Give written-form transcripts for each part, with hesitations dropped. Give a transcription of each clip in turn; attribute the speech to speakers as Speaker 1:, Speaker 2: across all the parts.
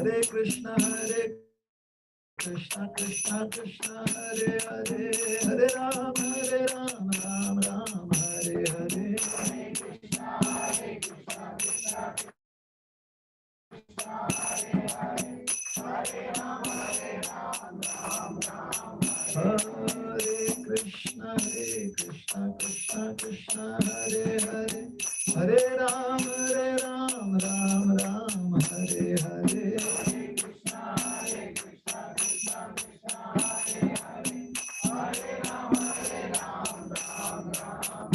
Speaker 1: Krishna Krishna Krishna Hare Hare, Hare Ram Ram Ram Hare Hare. Hare Krishna Krishna Krishna Hare Hare, Hare Ram Ram Ram Hare Krishna Krishna Krishna Hare Hare, Hare Ram Ram Ram Hare Hare. Hare Krishna Krishna Krishna Hare Hare, Hare Ram Ram Ram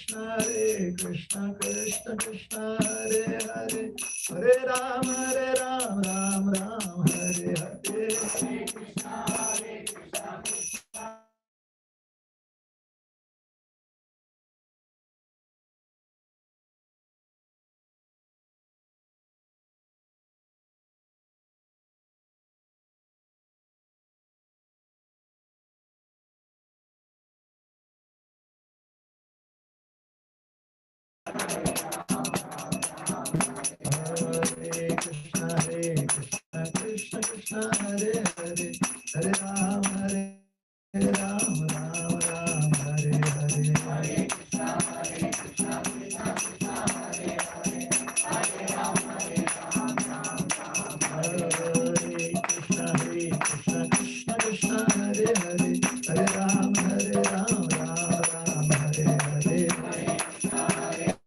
Speaker 1: Hare Krishna Krishna Krishna Hare Hare, Hare Ram Ram Hare Hare. Hare Krishna Krishna Krishna Krishna Hare Hare, Hare Ram Ram Hare Hare. Hare Krishna Krishna Krishna Hare Hare, Hare Ram Hare Krishna Krishna Krishna Hare Hare, Hare Ram Ram Hare Hare. Hare Krishna Hare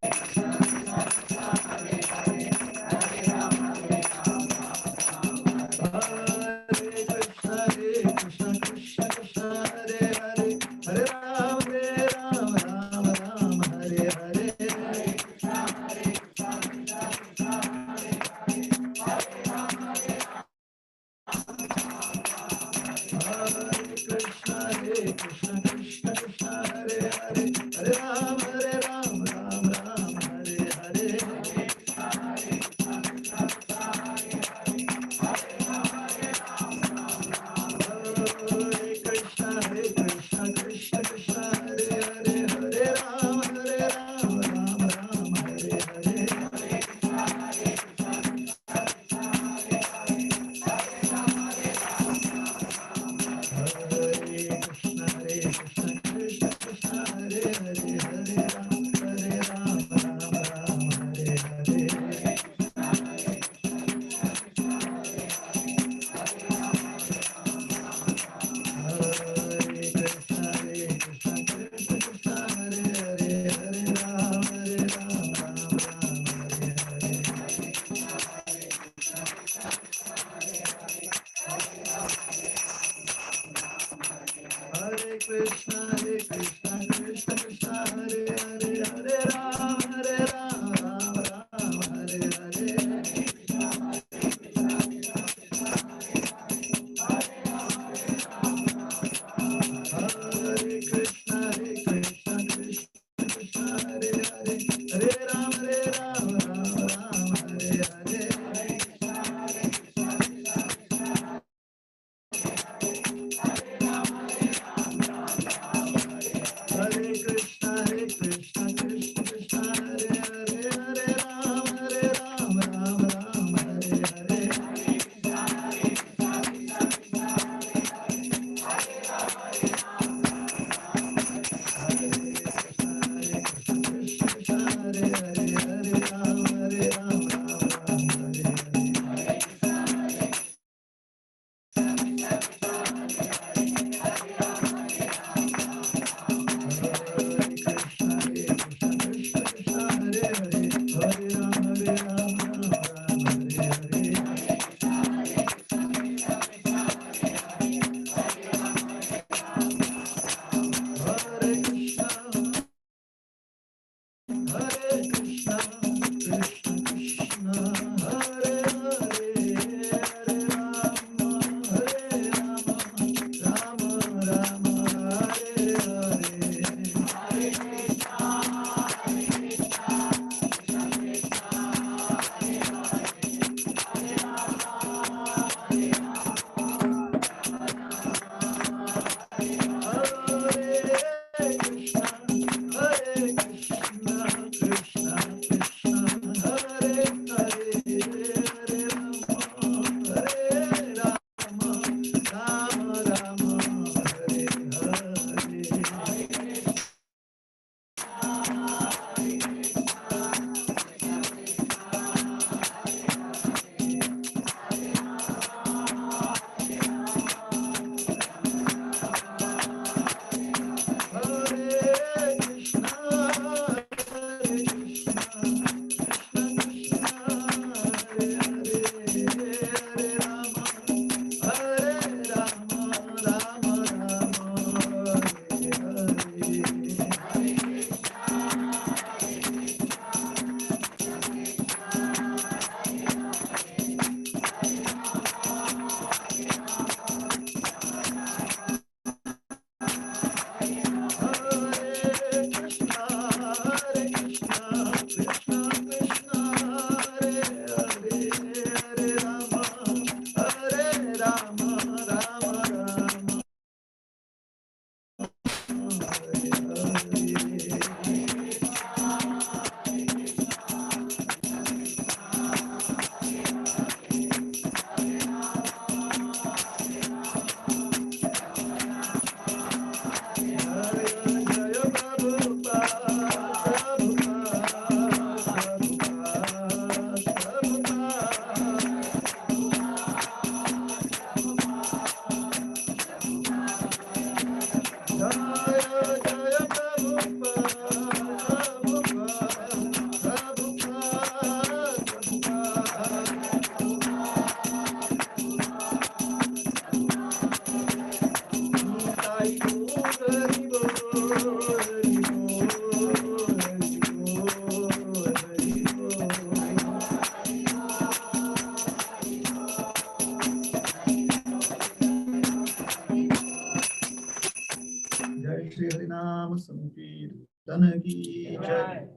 Speaker 1: Sankirtan ki jai,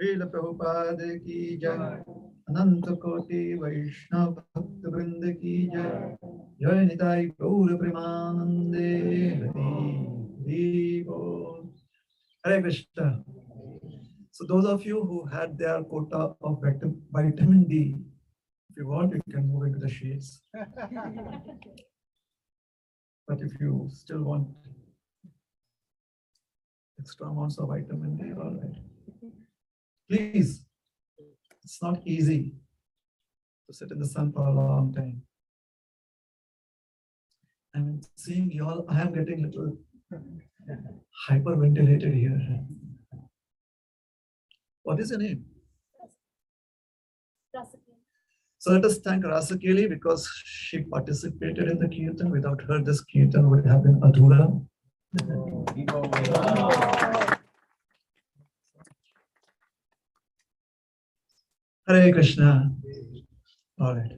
Speaker 1: Srila Prabhupada ki jai, Ananta Koti Vaishnav Bhakta Vrinda ki jai, Jai Nitai Gaur Premanande Hari Bol. Hare Krishna. So those of you who had their quota of vitamin D, if you want, you can move into the shades. But if you still want extra amounts of vitamin D, all right. Please, it's not easy to sit in the sun for a long time. I'm seeing you all, I am getting a little hyperventilated here. What is your name? So let us thank Rasakeli because she participated in the kirtan. Without her, this kirtan would have been adhura. Hare Krishna. All right.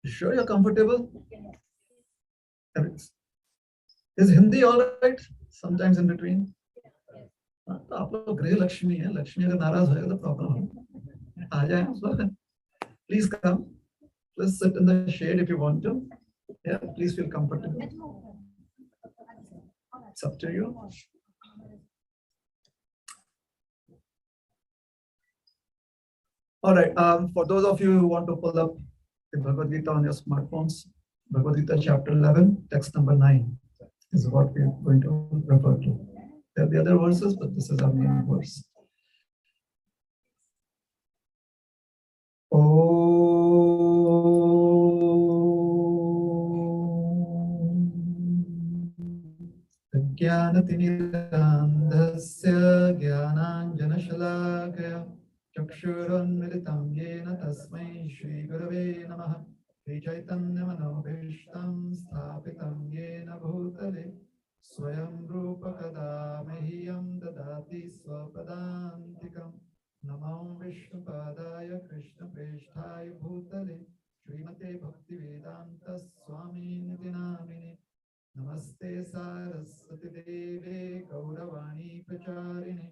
Speaker 1: You sure you're comfortable? Is Hindi all right? Sometimes in between? तो आप लोग गृह लक्ष्मी है, लक्ष्मी अगर नाराज होएगा तो problem है, आ जाए आप लोग. Please come. Please sit in the shade if you want to. Yeah, please feel comfortable. It's up to you. All right. For those of you who want to pull up the Bhagavad Gita on your smartphones, Bhagavad Gita chapter 11, text number 9 is what we're going to refer to. There are the other verses, but this is our main verse. Jnanatinirandhasya jnananjanashalakaya चक्षुरुन्मिलितं येन तस्मै श्रीगुरवे नमः श्रीचैतन्यमनोभीष्टं स्थापितं येन भूतले स्वयं रूप कदा मह्यं ददाति स्वपदान्तिकं नमो विष्णुपादाय कृष्णप्रेष्ठाय भूतले श्रीमते भक्तिवेदान्त स्वामिनिति नामिने नमस्ते सारस्वती देवे गौरवाणी प्रचारिणे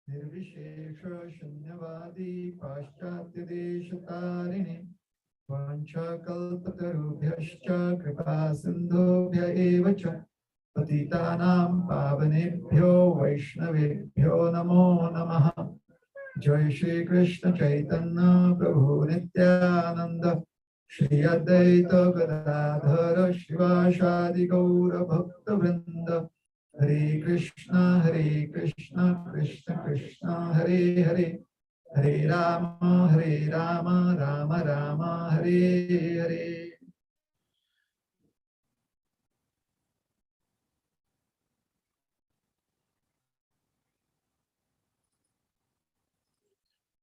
Speaker 1: निर्विशेष शून्यवादी पाश्चात्य देशतारिणे वाञ्छाकल्पतरुभ्यश्च कृपा सिन्धुभ्य एव च पतितानां पावनेभ्यो वैष्णवेभ्यो नमो नमः. जय श्री कृष्ण चैतन्य प्रभु नित्यानंद श्री अद्वैत गदाधर शिवासादि गौर भक्त वृंद. हरे कृष्ण कृष्ण कृष्ण हरे हरे, हरे Ram Ram Ram Hare Hare.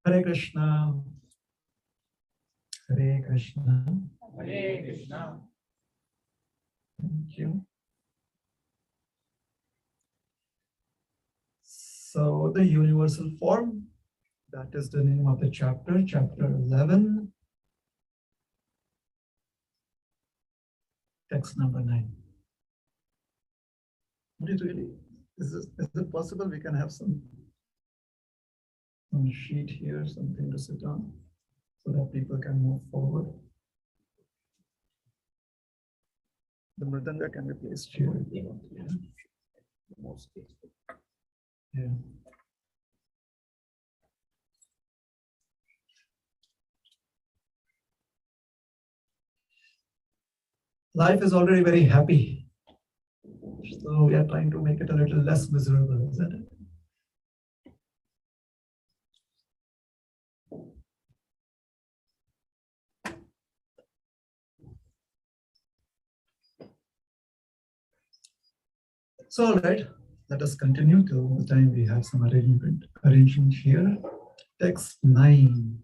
Speaker 1: Hare Krishna. Hare Krishna.
Speaker 2: Hare Krishna.
Speaker 1: Thank you. So the universal form, that is the name of the chapter, chapter 11, text number 9. Would it really, is it possible we can have some sheet here, something to sit on, so that people can move forward? The mridanga can be placed here. Yeah. Life is already very happy, so we are trying to make it a little less miserable, isn't it? So, all right, let us continue till the time we have some arrangement here. Text 9.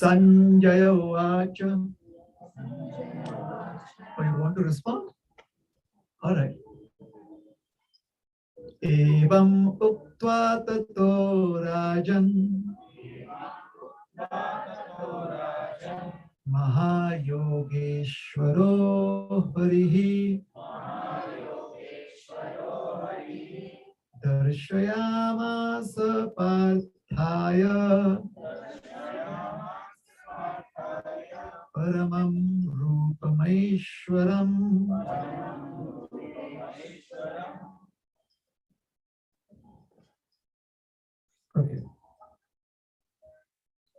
Speaker 1: Sanjaya Vacha. Oh, you want to respond? All right. Evam uktva tato rajan Mahayogeshwaro Harihi Darshayam paramam rupamaishwaram. Okay.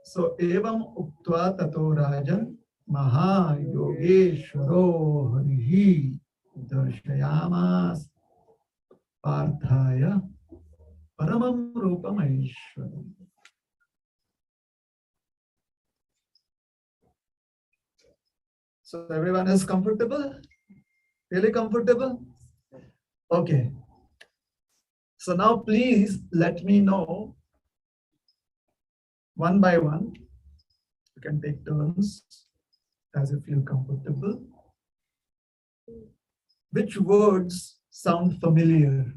Speaker 1: So, evam uktva tato rajan maha yogeshwaro harihi darshayamas parthaya paramam rupamaishwaram. So everyone is comfortable? Really comfortable? Okay. So now please let me know one by one. You can take turns as you feel comfortable. Which words sound familiar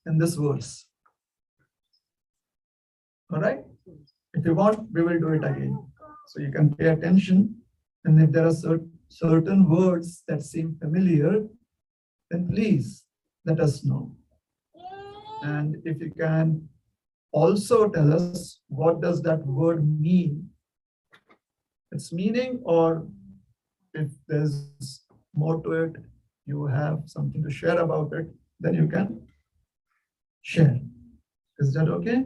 Speaker 1: in this verse? All right? If you want, we will do it again. So you can pay attention. And if there are certain words that seem familiar, then please let us know. And if you can also tell us what does that word mean, its meaning, or if there's more to it, you have something to share about it, then you can share. Is that okay?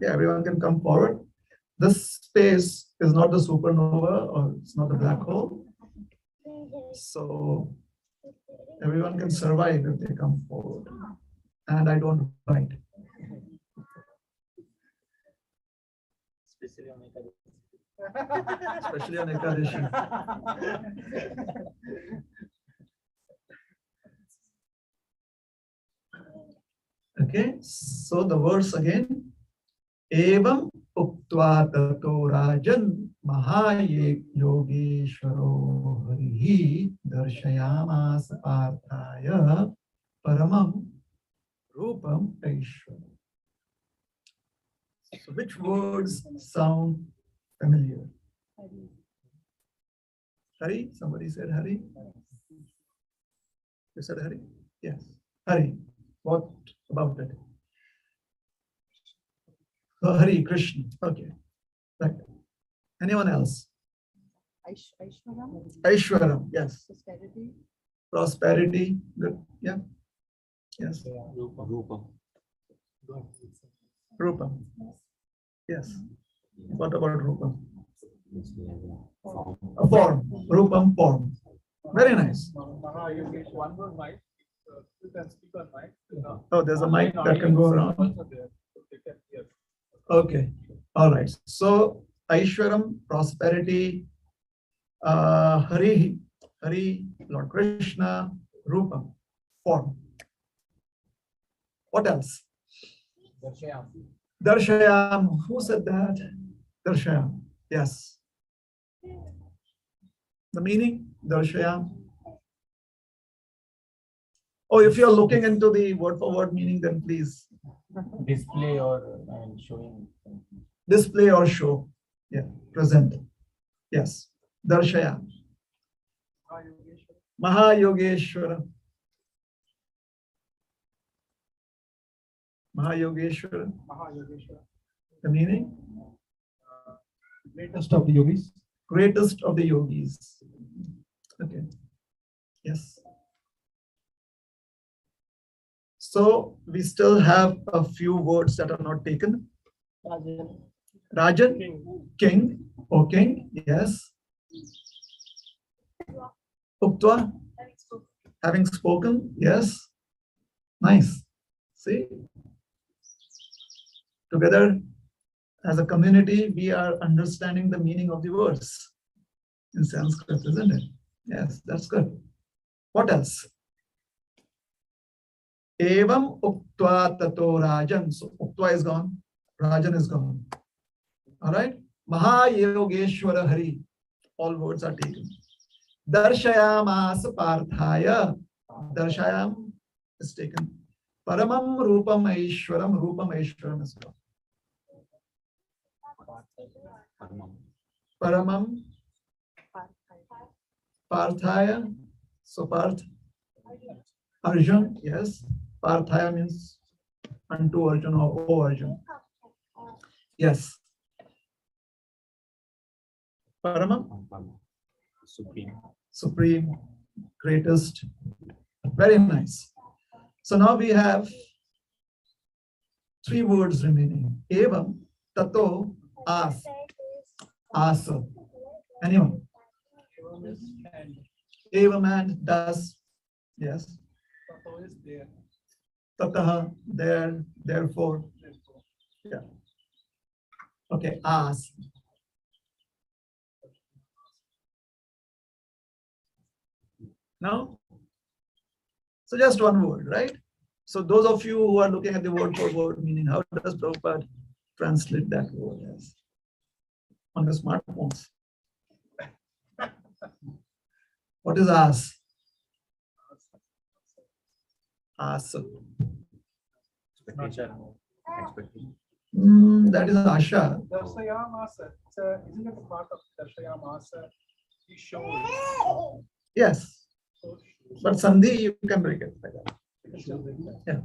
Speaker 1: Yeah, everyone can come forward. This space is not the supernova or it's not a black hole. So everyone can survive if they come forward. And I don't bite. Especially on Ekadashi. Okay, so the verse again. Evam uktva tato rajan mahaye yogeshwaro harihi darshayamas parthaya paramam rupam aishwaram. So which words sound familiar? Hari? Somebody said Hari? You said Hari? Yes. Hari. What about it? Hari Krishna. Okay. Right. Anyone else?
Speaker 3: Aishwaram.
Speaker 1: Aishwaram. Yes.
Speaker 3: Prosperity.
Speaker 1: Prosperity. Good. Yeah. Yes.
Speaker 2: Rupam.
Speaker 1: Rupam. Yes. What about Rupam? A form. Rupam form. Very nice.
Speaker 4: One more mic. You can speak on mic.
Speaker 1: Oh, there's a mic that can go around. Okay. All right. So Aishwaram, prosperity, Hari, Lord Krishna, Rupam, form. What else? Darshayam. Who said that? Darshayam. Yes. The meaning? Darshayam. Oh, if you're looking into the word for word meaning, then please.
Speaker 2: Display or showing.
Speaker 1: Display or show. Yeah. Present. Yes. Darshayam. Mahayogeshwara. Mahayogeshwara. The meaning?
Speaker 4: Greatest of the yogis.
Speaker 1: Greatest of the yogis. Okay. Yes. So we still have a few words that are not taken. Rajan, king, O king, yes. Uktva, having spoken, yes. Nice. See? Together, as a community, we are understanding the meaning of the words in Sanskrit, isn't it? Yes, that's good. What else? Evam uktva tato rajan. So uktva is gone. Rajan is gone. All right. Mahayogeshwara Hari. All words are taken. Darshayamas parthaya. Darshayam is taken. Paramam rupam aishwaram. Rupam aishwaram is gone. Paramam parthaya. So Parth. Arjun. Yes. Parthaya means unto Arjun or O Arjun. Yes. Paramam,
Speaker 2: Supreme.
Speaker 1: supreme, greatest. Very nice. So now we have 3 words remaining. Evam, tato, as. Asa. Anyone?
Speaker 4: Evam is and
Speaker 1: Evam and does. Yes.
Speaker 4: tato is there.
Speaker 1: Tataha, there, therefore.
Speaker 4: Therefore,
Speaker 1: Yeah. Okay, as. Now, so just one word, right? So those of you who are looking at the word for word meaning, how does Prabhupada translate that word as on the smartphones? What is as? As.
Speaker 2: Not sure. Expectation.
Speaker 1: That is Asha.
Speaker 4: Darshayamasa. Isn't it a part of Darshayamasa? He showed.
Speaker 1: Yes,
Speaker 4: So,
Speaker 1: but Sandhi you can break it like that.
Speaker 4: you can still bring that.
Speaker 1: Yeah.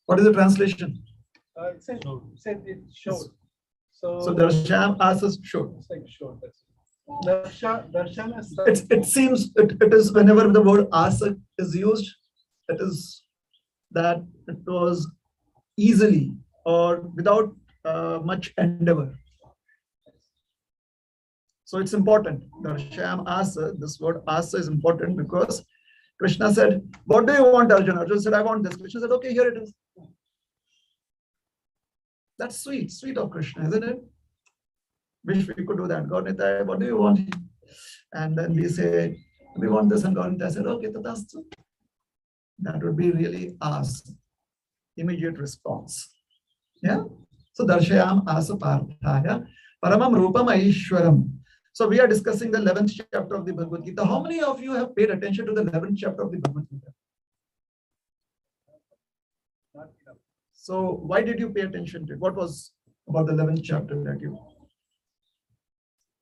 Speaker 1: What is the translation?
Speaker 4: It said it showed.
Speaker 1: So Darsham Asas showed.
Speaker 4: It's like showed. That's it. Darshan is
Speaker 1: It seems it is whenever the word asa is used, it is that it was easily or without much endeavor. So it's important. Darsham asa, this word asa is important because Krishna said, "What do you want, Arjuna?" Arjuna said, "I want this." Krishna said, "Okay, here it is." That's sweet, sweet of Krishna, isn't it? Wish we could do that. God Nitai, what do you want? And then we say, we want this, and God Nitai said, okay, tatastu. That would be really us. Immediate response. Yeah. So darshayam asa parthaya paramam rupam aishwaram. So we are discussing the 11th chapter of the Bhagavad Gita. How many of you have paid attention to the 11th chapter of the Bhagavad Gita?
Speaker 4: not enough.
Speaker 1: So why did you pay attention to it? What was about the 11th chapter that you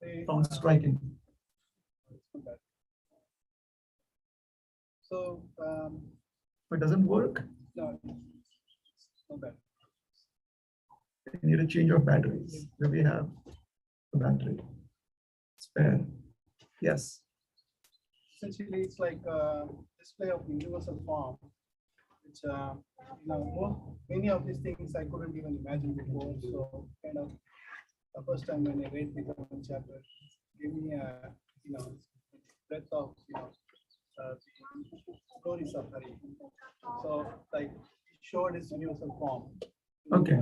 Speaker 4: They,
Speaker 1: found striking?
Speaker 4: So,
Speaker 1: It doesn't work.
Speaker 4: no, it's not bad.
Speaker 1: We need a change of batteries. Do we have a battery spare? Yes.
Speaker 4: Essentially, it's like a display of universal form, which many of these things I couldn't even imagine before. So, kind of the first time when I read the Bhagavad chapter, gave me a breadth of the glories of Hari. So, like, it showed its universal form.
Speaker 1: Okay.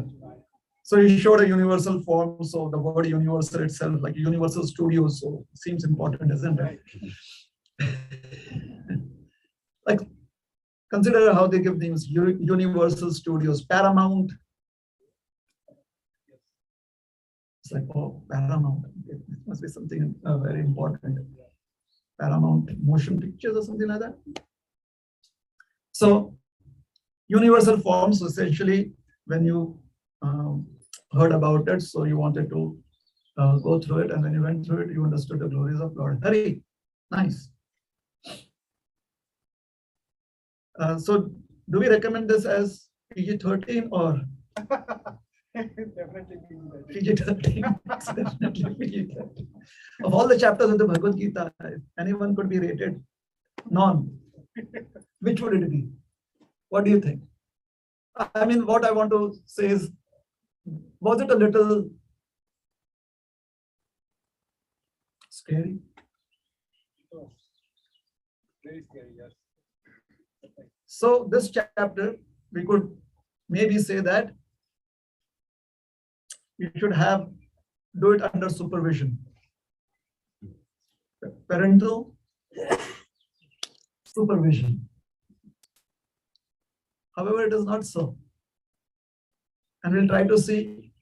Speaker 1: So you showed a universal form. So the word universal itself, like universal studio, so seems important, isn't it?
Speaker 4: Right.
Speaker 1: Like, consider how they give names: Universal Studios, Paramount. It's like, oh, Paramount. It must be something very important. Paramount Motion Pictures or something like that. So, universal forms, essentially, when you heard about it, so you wanted to go through it, and when you went through it, you understood the glories of Lord Hari. Nice. So, do we recommend this as PG-13 or
Speaker 4: Definitely being that.
Speaker 1: PG-13? It's definitely PG-13. Of all the chapters of the Bhagavad Gita, if anyone could be rated non, which would it be? What do you think? I mean, what I want to say is, was it a little scary?
Speaker 4: Oh, very scary, yes.
Speaker 1: So this chapter, we could maybe say that you should do it under supervision. Parental supervision. However, it is not so. And we'll try to see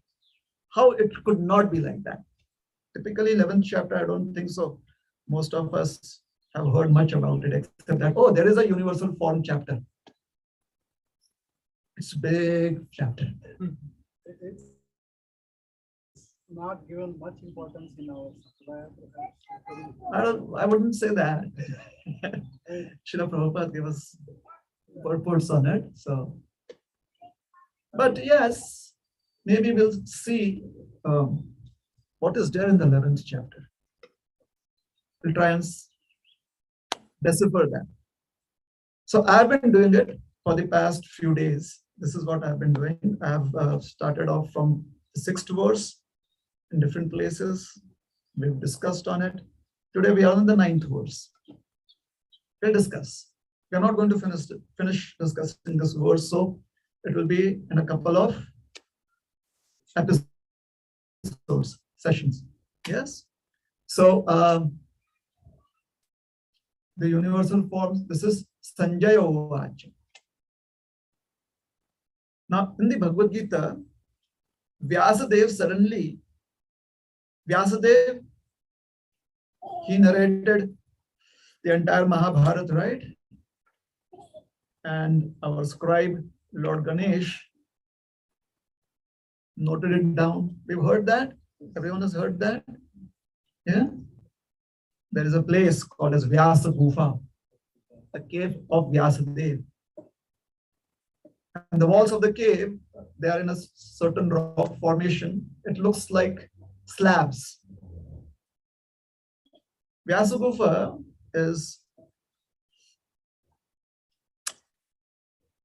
Speaker 1: how it could not be like that. Typically, 11th chapter, I don't think so. Most of us have heard much about it, except that, oh, there is a universal form chapter. It's a big chapter.
Speaker 4: It's not given much importance in our
Speaker 1: I wouldn't say that. Srila Prabhupada gave us purports on it. So, but yes, maybe we'll see what is there in the 11th chapter. We'll try and decipher that. So I've been doing it for the past few days. This is what I've been doing. I've started off from the 6th verse in different places. We've discussed on it. Today we are on the 9th verse. We'll discuss. We are not going to finish discussing this verse, so it will be in a couple of episodes, sessions. Yes. So the universal forms. This is Sanjaya Uvacha. Now in the Bhagavad Gita, Vyasadeva, he narrated the entire Mahabharata, right? And our scribe, Lord Ganesh, noted it down. We've heard that. Everyone has heard that. Yeah. There is a place called as Vyasa Gufa, a cave of Vyasadeva. And the walls of the cave, they are in a certain rock formation. It looks like slabs. Vyasa Gufa is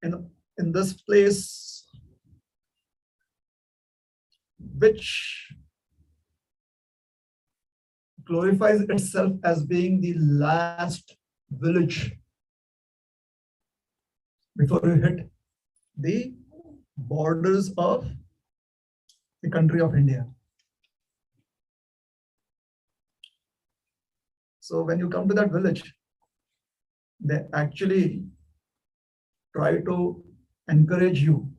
Speaker 1: in this place, which glorifies itself as being the last village before you hit the borders of the country of India. So when you come to that village, they actually try to encourage you.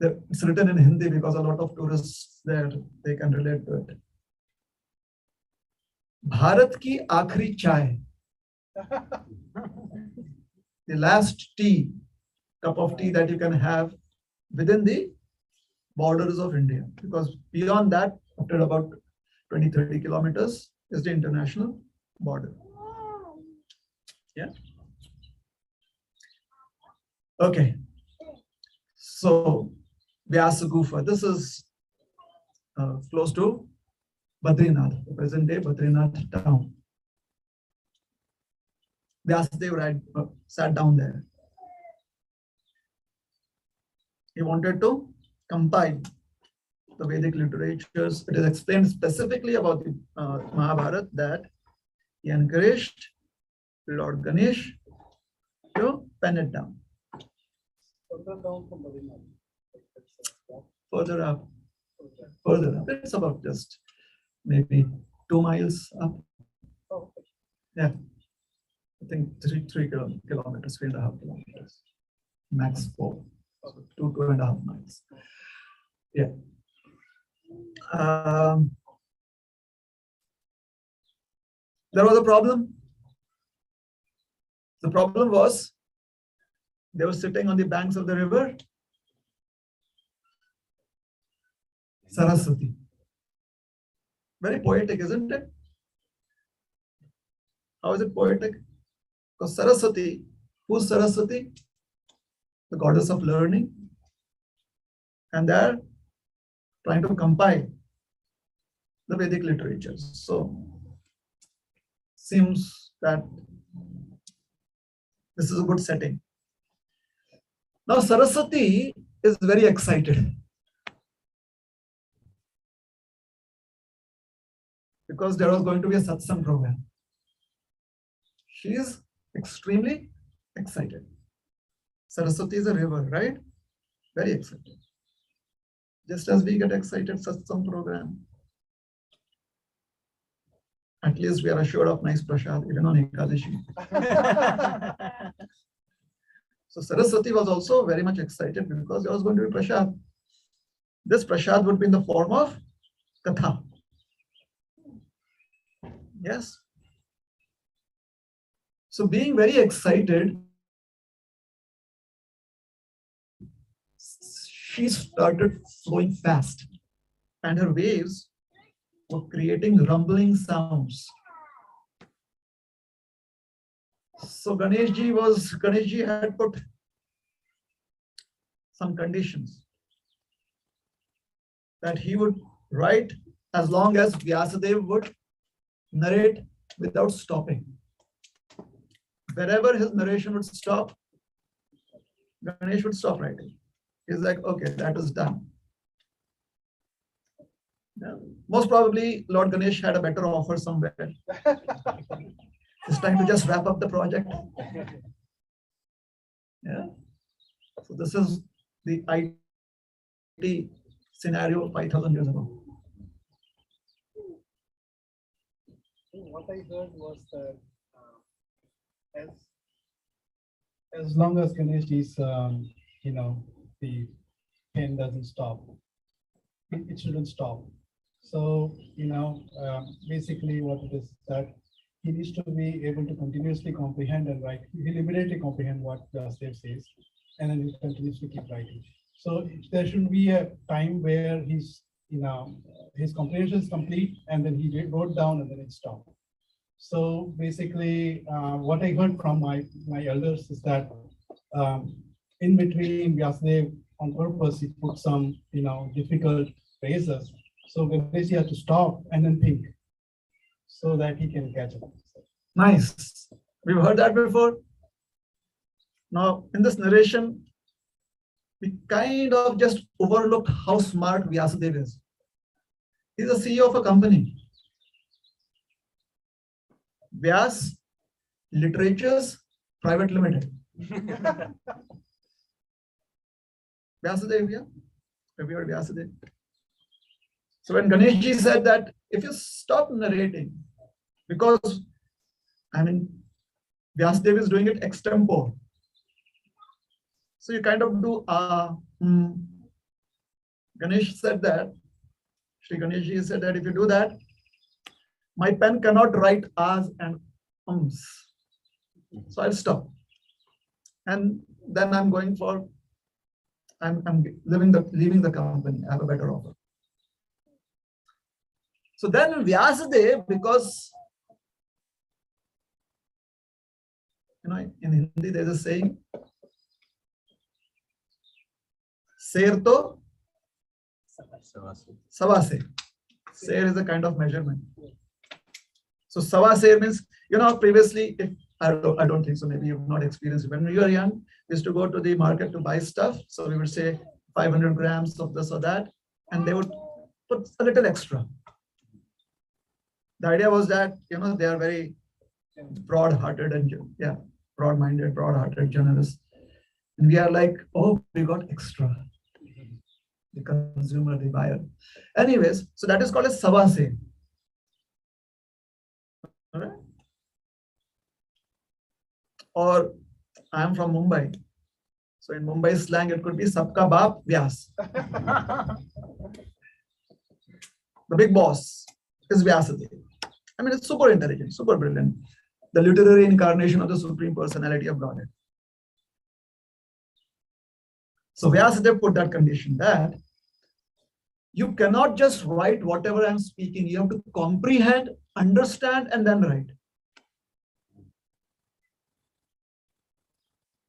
Speaker 1: It's written in Hindi because a lot of tourists there, they can relate to it. Bharat ki aakhri chai. The last cup of tea that you can have within the borders of India. Because beyond that, after about 20-30 kilometers, is the international border. Yeah. Okay. So, Vyasa Gufa. This is close to Badrinath, the present day Badrinath town. Vyasadeva sat down there. He wanted to compile the Vedic literatures. It is explained specifically about the Mahabharata that he encouraged Lord Ganesh to pen it down.
Speaker 4: Further down from Badrinath.
Speaker 1: Further up. It's about just maybe 2 miles up.
Speaker 4: Oh,
Speaker 1: Yeah. I think 3 kilometers, 3.5 kilometers. Max 4. So 2.5 miles. Yeah. There was a problem. The problem was they were sitting on the banks of the river Saraswati. Very poetic, isn't it? How is it poetic? Because Saraswati, who's Saraswati? The goddess of learning. And they're trying to compile the Vedic literatures. So, seems that this is a good setting. Now, Saraswati is very excited because there was going to be a satsang program. She is extremely excited. Saraswati is a river, right? Very excited. Just as we get excited, satsang program. At least we are assured of nice prasad, even on Ekadashi. So Saraswati was also very much excited because there was going to be prasad. This prasad would be in the form of katha. Yes. So being very excited, she started flowing fast and her waves were creating rumbling sounds. So Ganeshji had put some conditions that he would write as long as Vyasadeva would narrate without stopping. Wherever his narration would stop, Ganesh would stop writing. He's like, okay, that is done. Yeah. Most probably, Lord Ganesh had a better offer somewhere. It's time to just wrap up the project. Yeah. So this is the IT scenario 5,000 years ago.
Speaker 4: What I heard was that as long as Ganesh is, the pen doesn't stop, it shouldn't stop. So, basically what it is that he needs to be able to continuously comprehend and write. He'll immediately comprehend what Vyasadeva says, and then he'll continuously keep writing. So there should be a time where his comprehension is complete, and then he wrote down and then it stopped. So basically, what I heard from my elders is that in between Vyasadeva on purpose, he put some difficult phrases. So Ganesh had to stop and then think so that he can catch up.
Speaker 1: Nice. We've heard that before. Now, in this narration, we kind of just overlooked how smart Vyasadeva is. He's a CEO of a company. Vyas Literatures Private Limited. Vyasadeva, yeah? Have you heard Vyasadeva? So when Ganeshji said that if you stop narrating, because Vyasadeva is doing it extempore. So you kind of do Ganesh said that, Shri Ganeshji said that if you do that, my pen cannot write ahs and ums. So I'll stop. And then I'm leaving the company. I have a better offer. So then Vyasadeva, because in Hindi there's a saying, Ser to Sawa se. Ser is a kind of measurement. So Sawa se means, previously, if I don't think so, maybe you've not experienced it. When we were young, we used to go to the market to buy stuff. So we would say 500 grams of this or that, and they would put a little extra. The idea was that, they are very broad-hearted and, broad-minded, broad-hearted, generous. And we are like, oh, we got extra. The consumer, the buyer. Anyways, so that is called a Sawa se. All right? Or I am from Mumbai. So in Mumbai slang, it could be Sabka Baap Vyas. The big boss is Vyasadeva. It's super intelligent, super brilliant. The literary incarnation of the Supreme Personality of Godhead. So Vyasadeva put that condition that you cannot just write whatever I'm speaking. You have to comprehend, understand, and then write.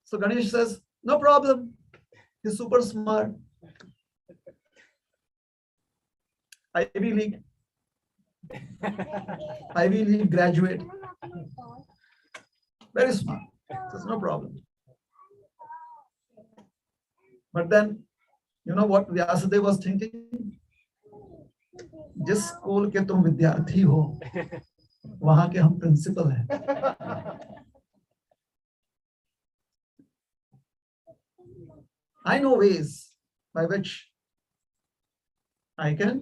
Speaker 1: So Ganesh says, no problem. He's super smart. Ivy League graduate. Very smart. There's no problem. But then, you know what Vyasadeva was thinking? जिस school के तुम विद्यार्थी हो, वहां के हम principal हैं. I know ways by which I can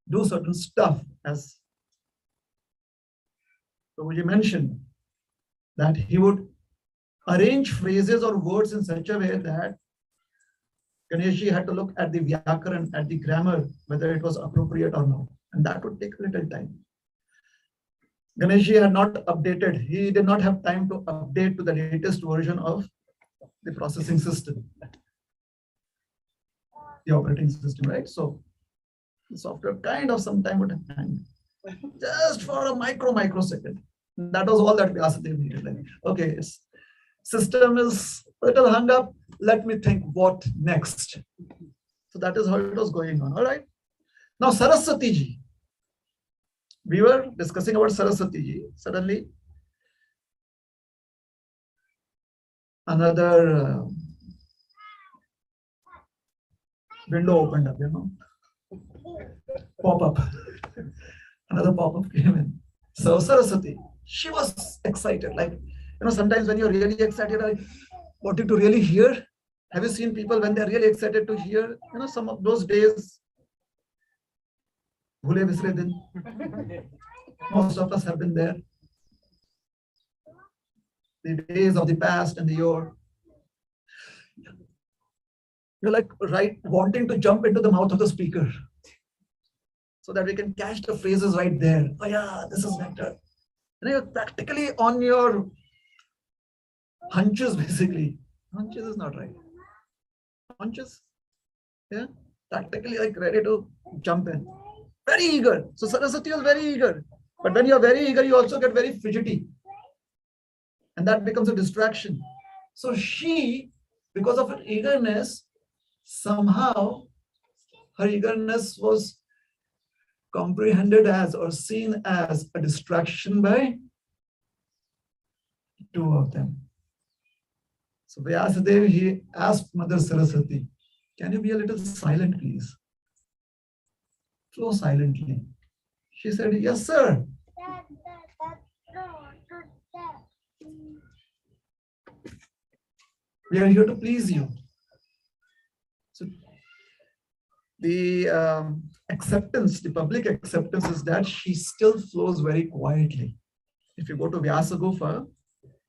Speaker 1: do certain stuff, as Prabhuji mentioned, that he would arrange phrases or words in such a way that Ganeshji had to look at the Vyakaran, at the grammar, whether it was appropriate or not. And that would take a little time. Ganeshji had not updated. He did not have time to update to the latest version of the processing system, the operating system, right? So the software kind of some time would hang just for a microsecond. That was all that Vyasadeva needed. Like, okay, system is a little hung up. Let me think what next. So that is how it was going on. All right. Now Saraswati ji. We were discussing about Saraswati ji. Suddenly, another window opened up, pop-up. Another pop-up came in. So Saraswati, she was excited. Like, sometimes when you're really excited, I wanted to really hear. Have you seen people when they're really excited to hear? Some of those days, bhule bisre din. Most of us have been there. The days of the past and the yore. You're like wanting to jump into the mouth of the speaker so that we can catch the phrases right there. Oh yeah, this is better. And you're practically on your hunches, basically. Hunches is not right. Hunches, yeah, practically like ready to jump in. Very eager. So Saraswati was very eager. But when you're very eager, you also get very fidgety. And that becomes a distraction. So she, because of her eagerness, somehow her eagerness was comprehended as or seen as a distraction by two of them. So Vyasadeva, he asked Mother Saraswati, can you be a little silent, please? Flow silently. She said, yes, sir. We are here to please you. So the acceptance, the public acceptance is that she still flows very quietly. If you go to Vyasa Gufa,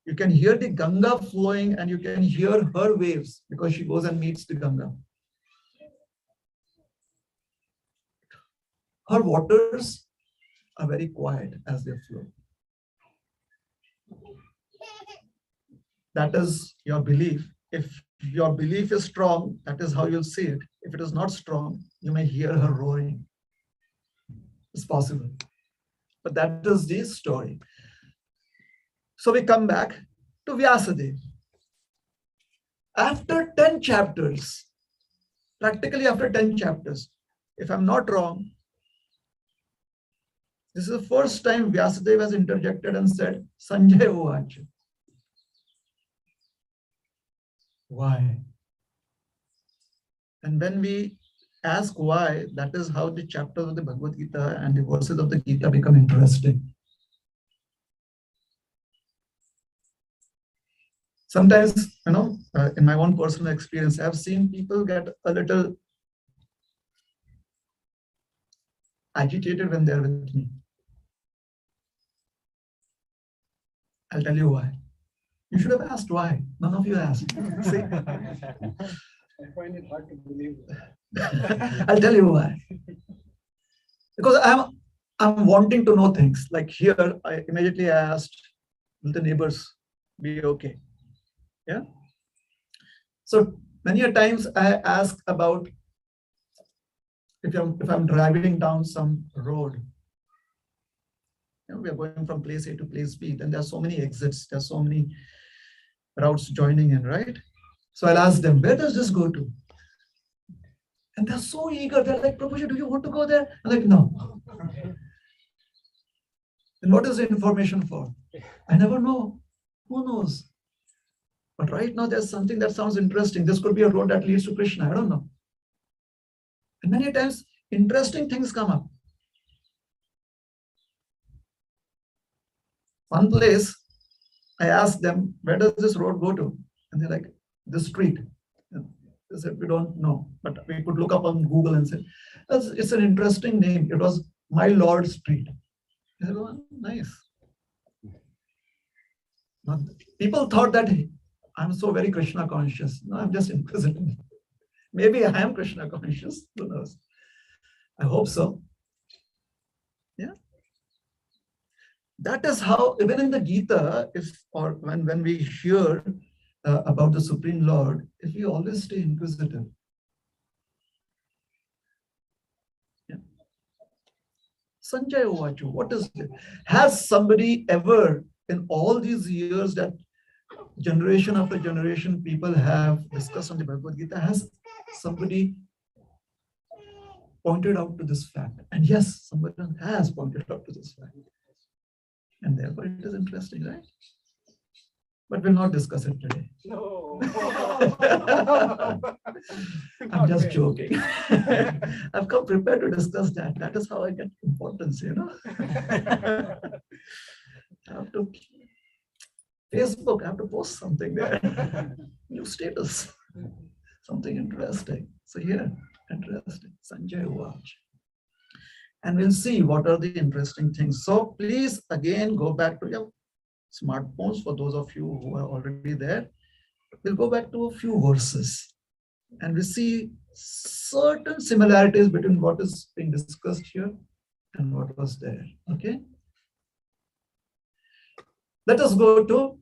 Speaker 1: you can hear the Ganga flowing and you can hear her waves because she goes and meets the Ganga. Her waters are very quiet as they flow. That is your belief. If your belief is strong, that is how you'll see it. If it is not strong, you may hear her roaring. It's possible. But that is the story. So we come back to Vyasadeva. After 10 chapters, practically after 10 chapters, if I'm not wrong, this is the first time Vyasadeva has interjected and said, Sanjay Uvacha. Why? And when we ask why, that is how the chapters of the Bhagavad Gita and the verses of the Gita become interesting. Sometimes, in my own personal experience, I've seen people get a little agitated when they're with me. I'll tell you why. You should have asked why. None of you asked. See?
Speaker 4: I find it hard to believe.
Speaker 1: I'll tell you why. Because I'm wanting to know things. Like here, I immediately asked, will the neighbors be okay? Yeah. So many a times I ask about if I'm driving down some road. We are going from place A to place B, then there are so many exits, there are so many routes joining in, right? So I'll ask them, where does this go to? And they're so eager. They're like, Prabhuji, do you want to go there? I'm like, no. And what is the information for? I never know. Who knows? But right now there's something that sounds interesting. This could be a road that leads to Krishna. I don't know. And many times interesting things come up. One place, I asked them, where does this road go to? And they're like, this street. They said, we don't know, but we could look up on Google and say, it's an interesting name. It was My Lord Street. I said, oh, nice. Now, people thought that I'm so very Krishna conscious. No, I'm just inquisitive. Maybe I am Krishna conscious. Who knows? I hope so. Yeah. That is how, even in the Gita, when we hear about the Supreme Lord, if we always stay inquisitive. Yeah. Sanjay Uvachu, what is it? Has somebody ever, in all these years that generation after generation people have discussed on the Bhagavad Gita, has somebody pointed out to this fact? And yes, somebody has pointed out to this fact. And therefore it is interesting, right? But we'll not discuss it today.
Speaker 4: No.
Speaker 1: I'm just joking. I've come prepared to discuss that. That is how I get importance, you know. I have to Facebook, I have to post something there. New status. Something interesting. So here, interesting. Sanjay Uvacha. And we'll see what are the interesting things. So please again go back to your smartphones for those of you who are already there. We'll go back to a few verses and we see certain similarities between what is being discussed here and what was there. Okay. Let us go to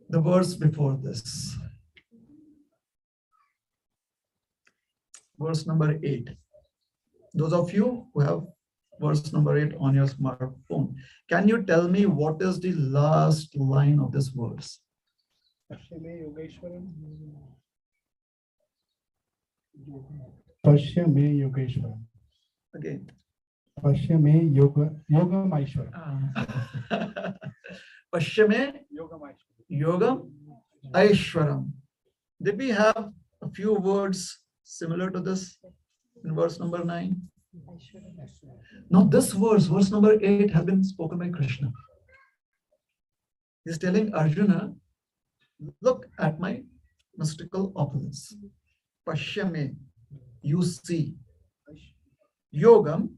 Speaker 1: the verse before this. Verse number 8. Those of you who have verse number 8 on your smartphone, can you tell me what is the last line of this verse?
Speaker 4: Pashyame Yogeshwaram.
Speaker 5: Pashyame Yogeshwaram.
Speaker 1: Again.
Speaker 5: Pashyame Yogam Aishwaram.
Speaker 1: Pashyame Yogam Aishwaram. Did we have a few words similar to this in verse number 9? Now this verse number 8 has been spoken by Krishna. He's telling Arjuna, look at my mystical opulence. Pashyame, you see. Yogam,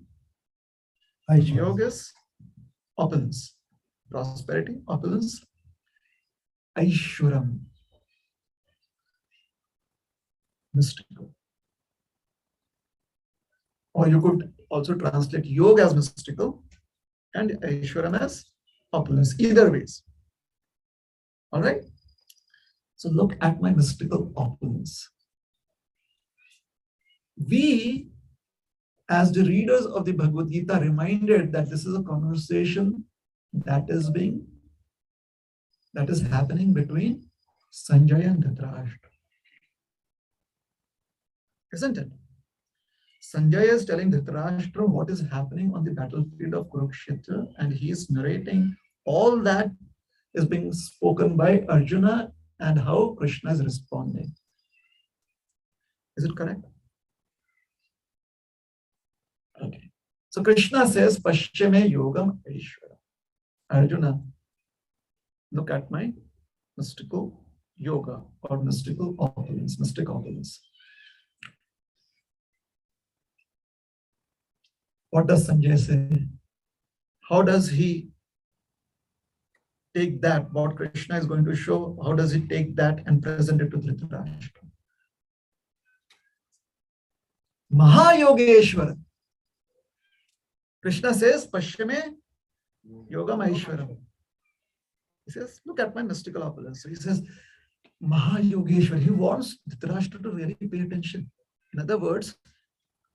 Speaker 1: yoga is opulence, prosperity, opulence. Aishwaram, mystical. Or you could also translate yoga as mystical and Aishwaram as opulence, either ways. All right. So look at my mystical opulence. We, as the readers of the Bhagavad Gita, reminded that this is a conversation that is happening between Sanjaya and Dhritarashtra. Isn't it? Sanjaya is telling Dhritarashtra what is happening on the battlefield of Kurukshetra, and he is narrating all that is being spoken by Arjuna and how Krishna is responding. Is it correct? Okay. So Krishna says, Pashyame Yogam Aishwaram. Arjuna, look at my mystical yoga or mystical opulence, mystic opulence. What does Sanjay say? How does he take that, what Krishna is going to show, how does he take that and present it to Dhritarashtra? Mahayogeshwara. Krishna says, Pashyame Yogam Aishwaram. He says, look at my mystical opulence. So he says, Mahayogeshwara. He wants Dhritarashtra to really pay attention. In other words,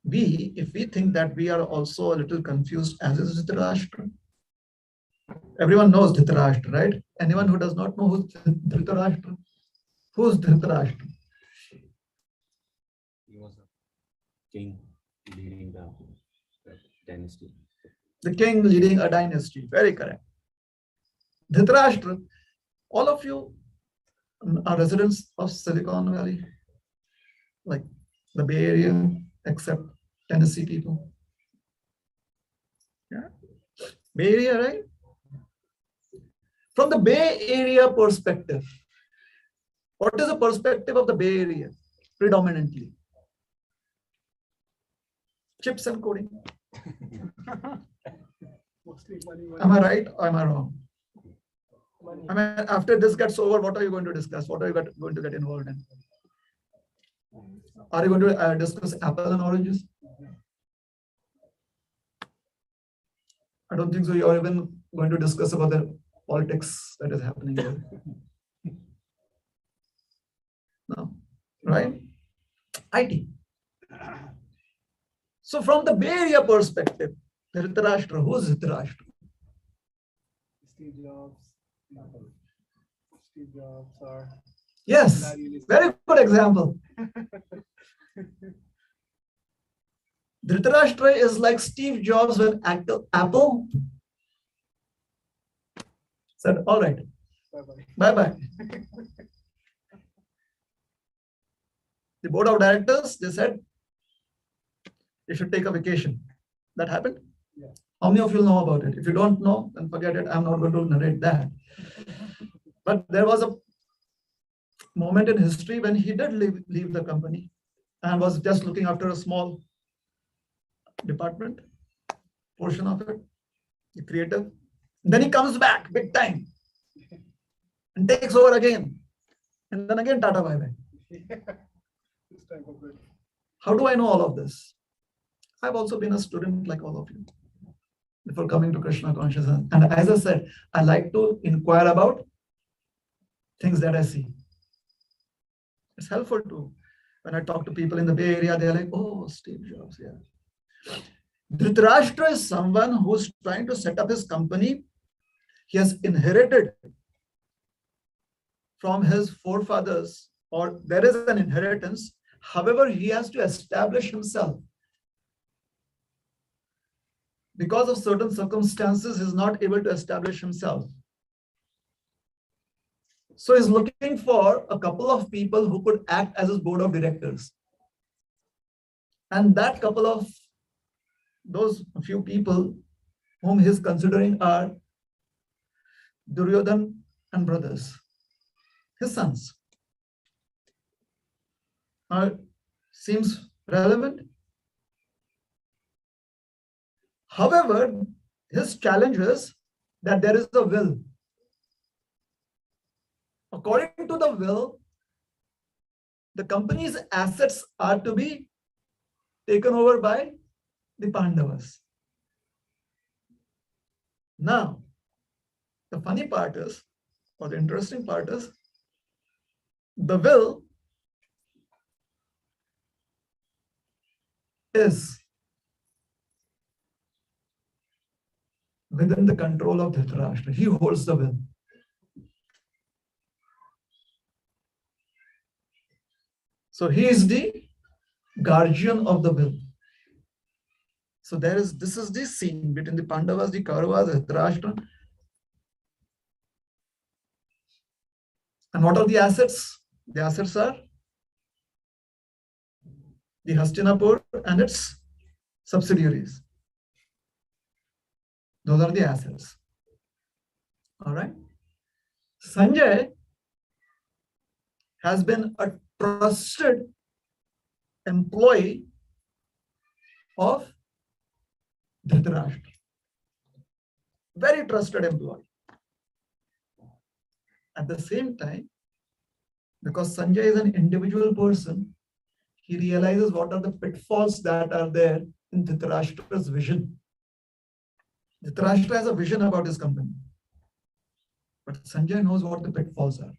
Speaker 1: if we think that we are also a little confused, as is Dhritarashtra. Everyone knows Dhritarashtra, right? Anyone who does not know who's Dhritarashtra? Who's Dhritarashtra?
Speaker 2: He was a king leading the dynasty.
Speaker 1: The king leading a dynasty. Very correct. Dhritarashtra, all of you are residents of Silicon Valley, like the Bay Area, except Tennessee people. Yeah. Bay Area, right? From the Bay Area perspective, what is the perspective of the Bay Area predominantly? Chips and coding. Am I right or am I wrong? I mean, after this gets over, what are you going to discuss? What are you going to get involved in? Are you going to discuss apple and oranges? I don't think so. You're even going to discuss about the politics that is happening there. No, right? IT. So from the Bay Area perspective, Dhritarashtra, who is Dhritarashtra?
Speaker 4: Steve Jobs. Steve Jobs or
Speaker 1: Yes,
Speaker 4: Larry Ellison.
Speaker 1: very good example. Dhritarashtra is like Steve Jobs when Apple said, all right,
Speaker 4: Bye-bye.
Speaker 1: bye-bye. The board of directors, they said, you should take a vacation. That happened?
Speaker 4: Yeah.
Speaker 1: How many of you know about it? If you don't know, then forget it. I'm not going to narrate that. But there was a moment in history when he did leave the company and was just looking after a small department, portion of it, the creative. Then he comes back big time and takes over again. And then again, Tata bye-bye.
Speaker 4: This type of it.
Speaker 1: How do I know all of this? I've also been a student like all of you before coming to Krishna consciousness. And as I said, I like to inquire about things that I see. It's helpful too. When I talk to people in the Bay Area, they're like, oh, Steve Jobs, yeah. Dhritarashtra is someone who's trying to set up his company. He has inherited from his forefathers, or there is an inheritance. However, he has to establish himself. Because of certain circumstances, he's not able to establish himself. So he's looking for a couple of people who could act as his board of directors. And that couple of those few people whom he's considering are Duryodhan and brothers, his sons. Seems relevant. However, his challenge is that there is a will. According to the will, the company's assets are to be taken over by the Pandavas. Now, the funny part is, or the interesting part is, the will is within the control of Dhritarashtra. He holds the will. So he is the guardian of the will. So this is the scene between the Pandavas, the Kauravas, Dhritarashtra. And what are the assets? The assets are the Hastinapur and its subsidiaries. Those are the assets. All right. Sanjay has been a trusted employee of Dhritarashtra. Very trusted employee. At the same time, because Sanjay is an individual person, he realizes what are the pitfalls that are there in Dhritarashtra's vision. Dhritarashtra has a vision about his company, but Sanjay knows what the pitfalls are.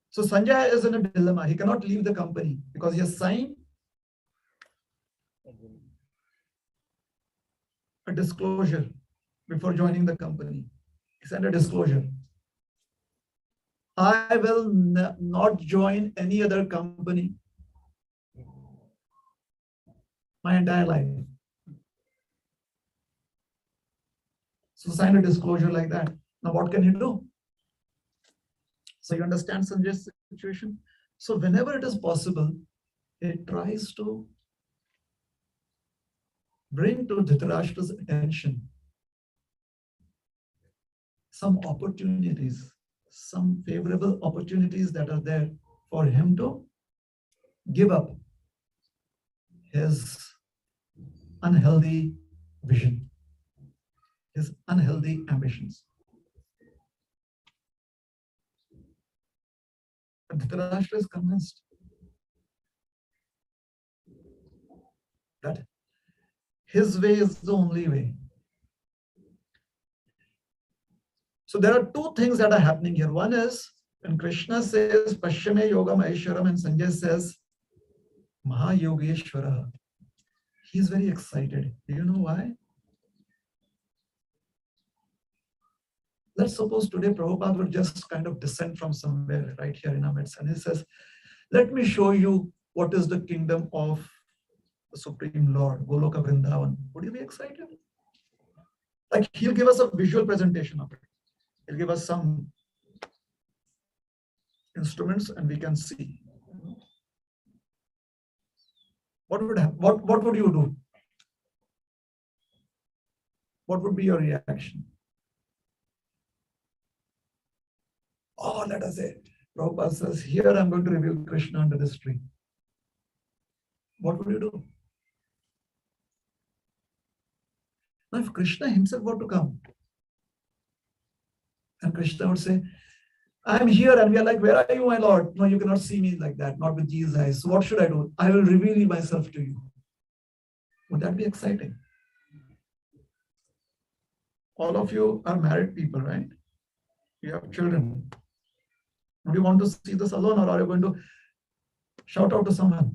Speaker 1: So Sanjay is in a dilemma. He cannot leave the company because he has signed a disclosure before joining the company. He signed a disclosure. I will not join any other company my entire life. So sign a disclosure like that. Now what can he do? So you understand Sanjay's situation? So whenever it is possible, it tries to bring to Dhritarashtra's attention some opportunities, some favorable opportunities that are there for him to give up his unhealthy vision, his unhealthy ambitions. But Dhritarashtra is convinced that his way is the only way. So there are two things that are happening here. One is when Krishna says Pashyame Yogam Aishwaram and Sanjay says Mahayogeshwara, he's very excited. Do you know why? Let's suppose today Prabhupada would just kind of descend from somewhere right here in our midst, and he says, let me show you what is the kingdom of the Supreme Lord, Goloka Vrindavan. Would you be excited? Like, he'll give us a visual presentation of it. He'll give us some instruments and we can see. What would happen? What would you do? What would be your reaction? Oh, let us say, Prabhupada says, here I'm going to reveal Krishna under this tree. What would you do? Now, if Krishna himself were to come, and Krishna would say, I'm here, and we are like, where are you, my Lord? No, you cannot see me like that, not with Jesus' eyes. So what should I do? I will reveal myself to you. Would that be exciting? All of you are married people, right? You have children. Do you want to see this alone, or are you going to shout out to someone?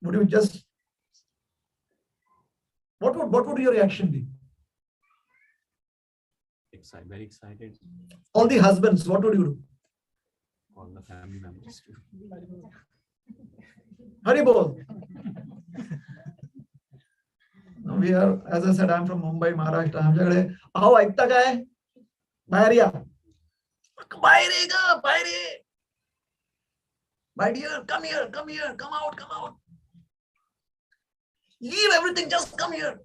Speaker 1: Would you just, what would your reaction be?
Speaker 2: Very excited.
Speaker 1: All the husbands, what would you do?
Speaker 2: All the family members too.
Speaker 1: Hari bol. We are, as I said, I'm from Mumbai, Maharashtra. I'm like, how aikta hai? Bahariya. Bahirega, bahire. My dear, come here, come here, come out, come out. Leave everything, just come here.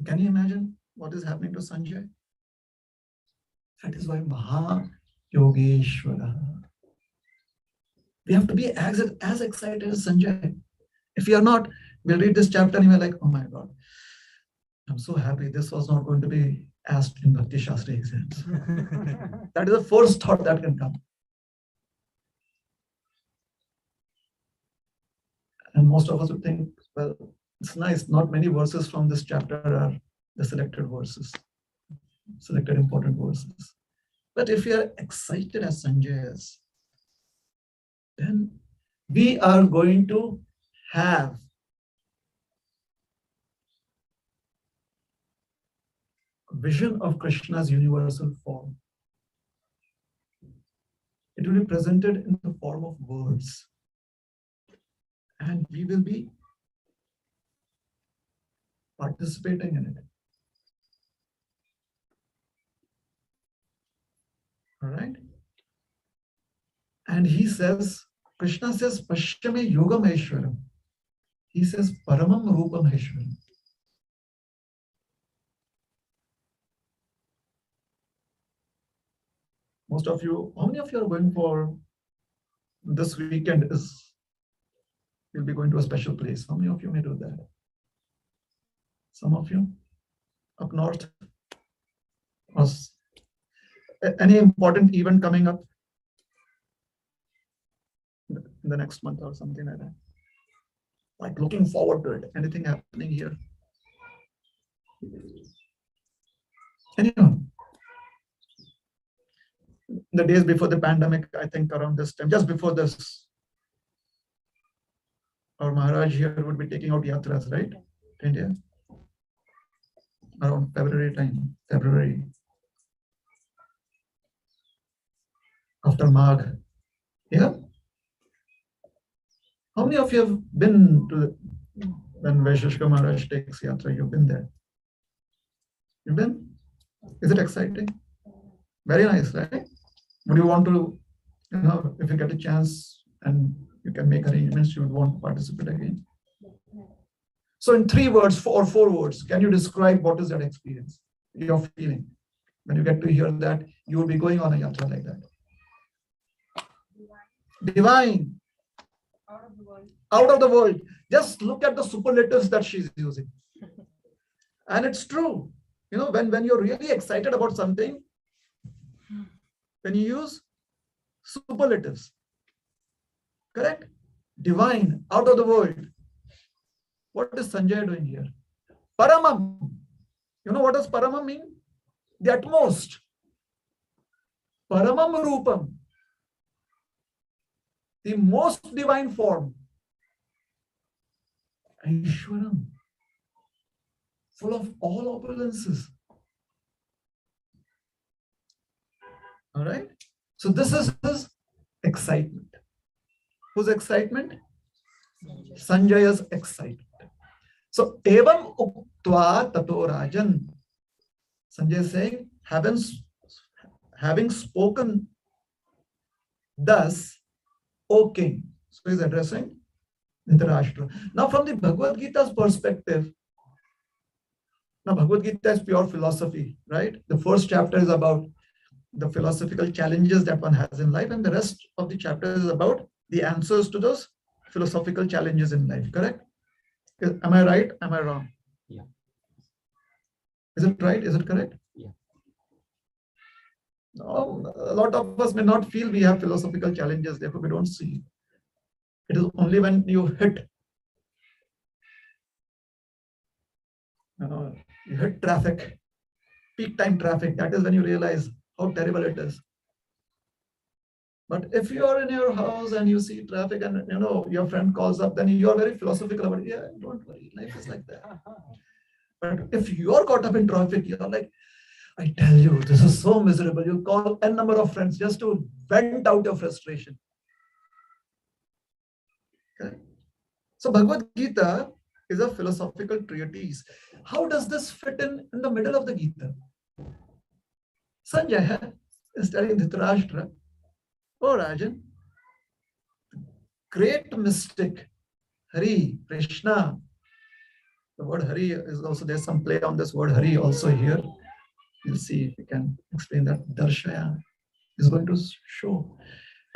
Speaker 1: Can you imagine what is happening to Sanjay? That is why Mahayogeshwara. We have to be as excited as Sanjay. If we are not, we'll read this chapter and we're like, oh my God, I'm so happy this was not going to be asked in Bhakti Shastri exams. That is the first thought that can come. And most of us would think, well, it's nice, not many verses from this chapter are the selected verses, selected important verses. But if we are excited as Sanjay is, then we are going to have a vision of Krishna's universal form. It will be presented in the form of words. And we will be participating in it. All right? And he says, Krishna says, Pashyame Yogam Aishwaram. He says, Paramam Rupam Aishwaram. Most of you, how many of you are going for this weekend? You'll be going to a special place. How many of you may do that? Some of you up north? Any important event coming up in the next month or something like that? Like looking forward to it. Anything happening here? Anyone? The days before the pandemic, I think around this time, just before this, our Maharaj here would be taking out yatras, right? India. Around February time, February. After Magh. Yeah? How many of you have been to when Vaisheshika Maharaj takes yatra? You've been there. You've been? Is it exciting? Very nice, right? Would you want to, if you get a chance and you can make arrangements, you would want to participate again? So in 3 words or 4 words, can you describe what is that experience, your feeling? When you get to hear that, you will be going on a yatra like that. Divine. Out of the world. Just look at the superlatives that she's using. And it's true. When you're really excited about something, when you use superlatives. Correct? Divine, out of the world. What is Sanjay doing here? Paramam. You know what does Paramam mean? The utmost. Paramam Rupam, the most divine form, Aishwaram, full of all opulences. All right. So this is his excitement. Whose excitement? Sanjaya's excitement. So, evam uktva tato rajan. Sanjay is saying, having spoken thus, O king. So he's addressing Dhritarashtra. Now, from the Bhagavad Gita's perspective, now Bhagavad Gita is pure philosophy, right? The first chapter is about the philosophical challenges that one has in life, and the rest of the chapter is about the answers to those philosophical challenges in life, correct? Am I right? Am I wrong?
Speaker 2: Yeah.
Speaker 1: Is it right? Is it correct?
Speaker 2: Yeah.
Speaker 1: No, a lot of us may not feel we have philosophical challenges, therefore we don't see. It is only when you hit traffic, peak time traffic, that is when you realize how terrible it is. But if you are in your house and you see traffic and your friend calls up, then you are very philosophical about it. Yeah, don't worry, life is like that. But if you are caught up in traffic, you are like, I tell you, this is so miserable. You call n number of friends just to vent out your frustration. Okay. So Bhagavad Gita is a philosophical treatise. How does this fit in the middle of the Gita? Sanjay is telling Dhritarashtra, oh Rajan, great mystic, Hari, Krishna. The word Hari is also, there's some play on this word Hari also here. You'll see if we can explain that. Darshaya is going to show.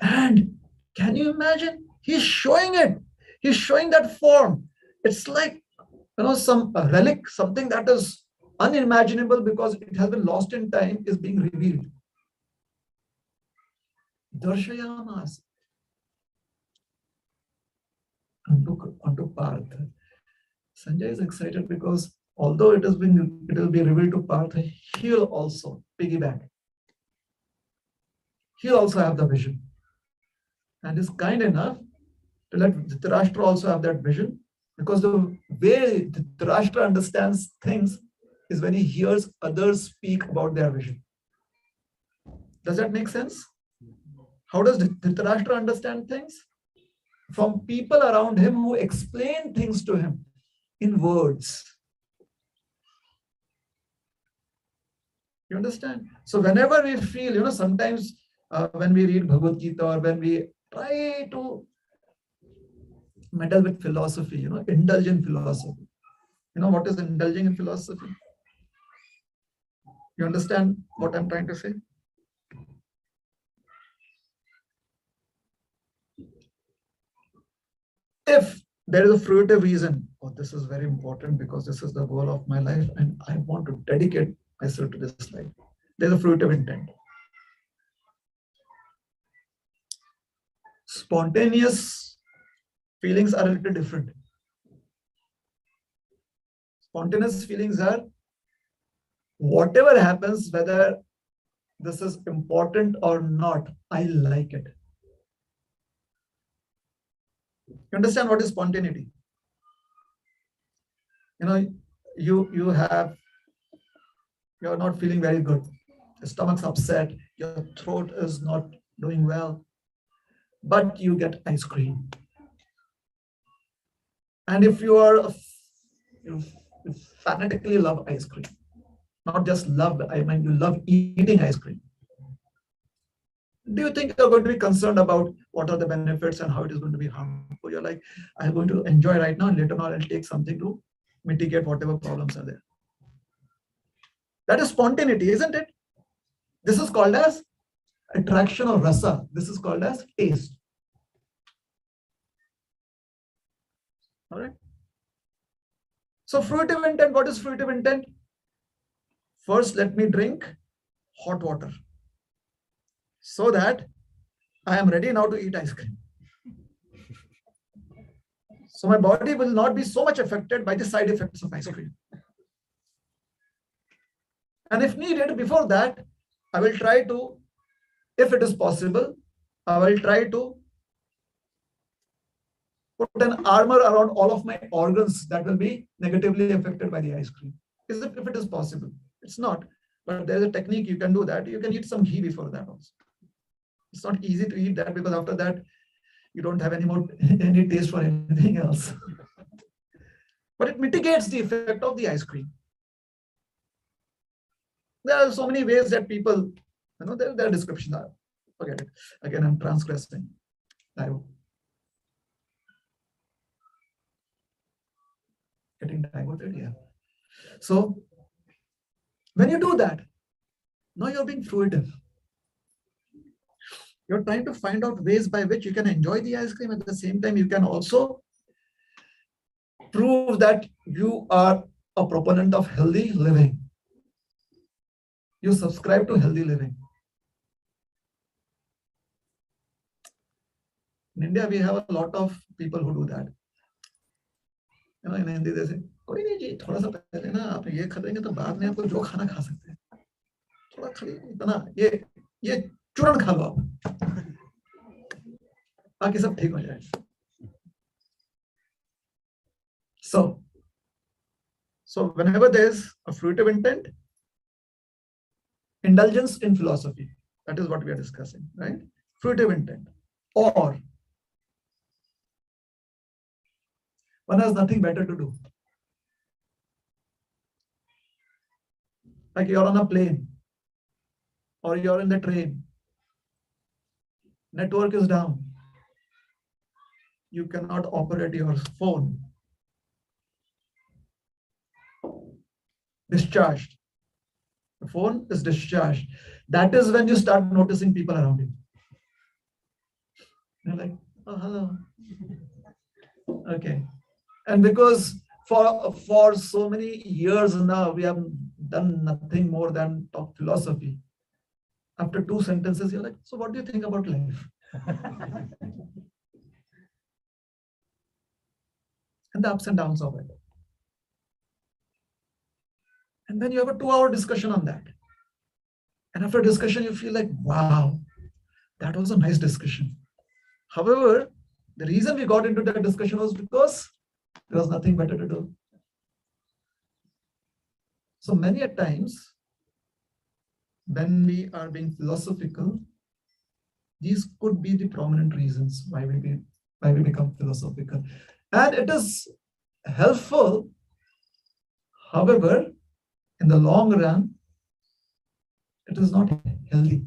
Speaker 1: And can you imagine? He's showing it. He's showing that form. It's like, some relic, something that is unimaginable because it has been lost in time is being revealed. Darshayamas unto Partha. Sanjay is excited because although it will be revealed to Partha, he'll also piggyback. He'll also have the vision. And is kind enough to let Dhritarashtra also have that vision, because the way Dhritarashtra understands things is when he hears others speak about their vision. Does that make sense? How does Dhritarashtra understand things? From people around him who explain things to him in words. You understand? So whenever we feel, sometimes when we read Bhagavad Gita or when we try to meddle with philosophy, indulge in philosophy. What is indulging in philosophy? You understand what I'm trying to say? If there is a fruitive reason, oh, this is very important because this is the goal of my life and I want to dedicate myself to this life. There's a fruitive intent. Spontaneous feelings are a little different. Spontaneous feelings are whatever happens, whether this is important or not, I like it. You understand what is spontaneity? You're not feeling very good. Your stomach's upset. Your throat is not doing well. But you get ice cream. And if you fanatically love ice cream, not just love, I mean you love eating ice cream. Do you think you're going to be concerned about what are the benefits and how it is going to be harmful? You're like, I'm going to enjoy right now, and later on I'll take something to mitigate whatever problems are there. That is spontaneity, isn't it? This is called as attraction or rasa. This is called as taste. All right. So fruitive intent, what is fruitive intent? First, let me drink hot water so that I am ready now to eat ice cream. So my body will not be so much affected by the side effects of ice cream. And if needed, before that, I will try to if it is possible, I will try to put an armor around all of my organs that will be negatively affected by the ice cream. Is it, if it is possible? It's not, but there is a technique you can do that. You can eat some ghee before that also. It's not easy to eat that because after that, you don't have any more any taste for anything else. But it mitigates the effect of the ice cream. There are so many ways that people, their descriptions are, forget it. Again, I'm transgressing. Getting diverted here. So when you do that, now you're being fruitive. You're trying to find out ways by which you can enjoy the ice cream. At the same time, you can also prove that you are a proponent of healthy living. You subscribe to healthy living. In India, we have a lot of people who do that. In Hindi, they say, कोई नहीं जी, थोड़ा सा पहले ना आप ये खा लेंगे तो बाद में आपको जो खाना खा सकते हैं. थोड़ा खाली इतना ये चूरन खा लो आप. बाकी सब ठीक हो जाएगा. So whenever there is a fruitive intent, indulgence in philosophy, that is what we are discussing, right? Fruitive intent. Or one has nothing better to do. Like you're on a plane or you're in the train. Network is down. You cannot operate your phone. Discharged. The phone is discharged. That is when you start noticing people around you. You're like, oh, hello. Okay. And because for so many years now, we have done nothing more than talk philosophy. After 2 sentences, you're like, so what do you think about life? And the ups and downs of it. And then you have a 2-hour discussion on that. And after discussion, you feel like, wow, that was a nice discussion. However, the reason we got into that discussion was because there was nothing better to do. So many a times, when we are being philosophical, these could be the prominent reasons why we become philosophical. And it is helpful. However, in the long run, it is not healthy.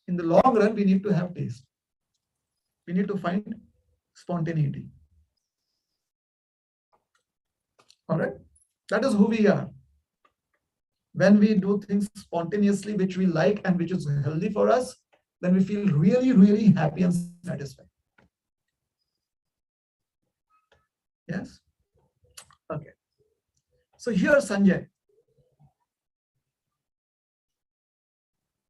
Speaker 1: In the long run, we need to have taste. We need to find spontaneity. All right? That is who we are. When we do things spontaneously, which we like and which is healthy for us, then we feel really, really happy and satisfied. Yes? Okay. So here Sanjay.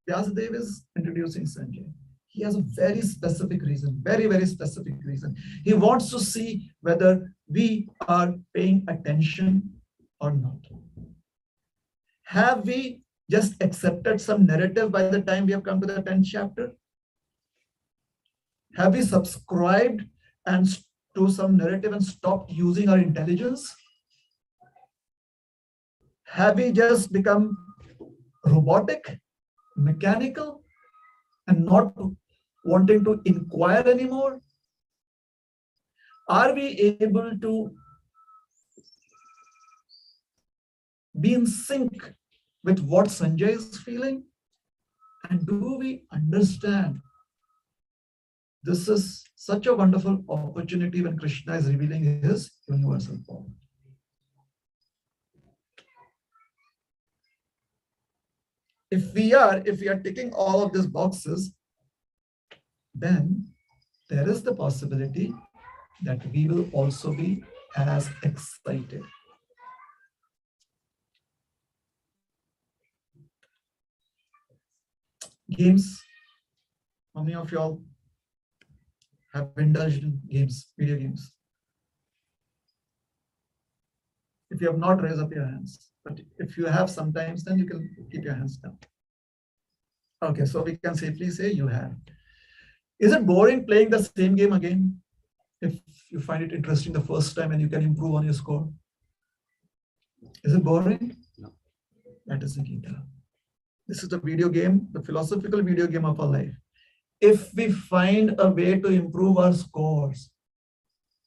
Speaker 1: Vyasadeva is introducing Sanjay. He has a very specific reason, very, very specific reason. He wants to see whether we are paying attention or not. Have we just accepted some narrative by the time we have come to the 10th chapter? Have we subscribed to some narrative and stopped using our intelligence? Have we just become robotic, mechanical, and not wanting to inquire anymore? Are we able to be in sync with what Sanjay is feeling? And do we understand this is such a wonderful opportunity when Krishna is revealing his universal form? If we are ticking all of these boxes, then there is the possibility that we will also be as excited. Games. How many of y'all have indulged in games, video games? If you have not, raise up your hands. But if you have sometimes, then you can keep your hands down. Okay, so we can safely say you have. Is it boring playing the same game again? If you find it interesting the first time and you can improve on your score. Is it boring?
Speaker 2: No.
Speaker 1: That is the Gita. This is the video game, the philosophical video game of our life. If we find a way to improve our scores,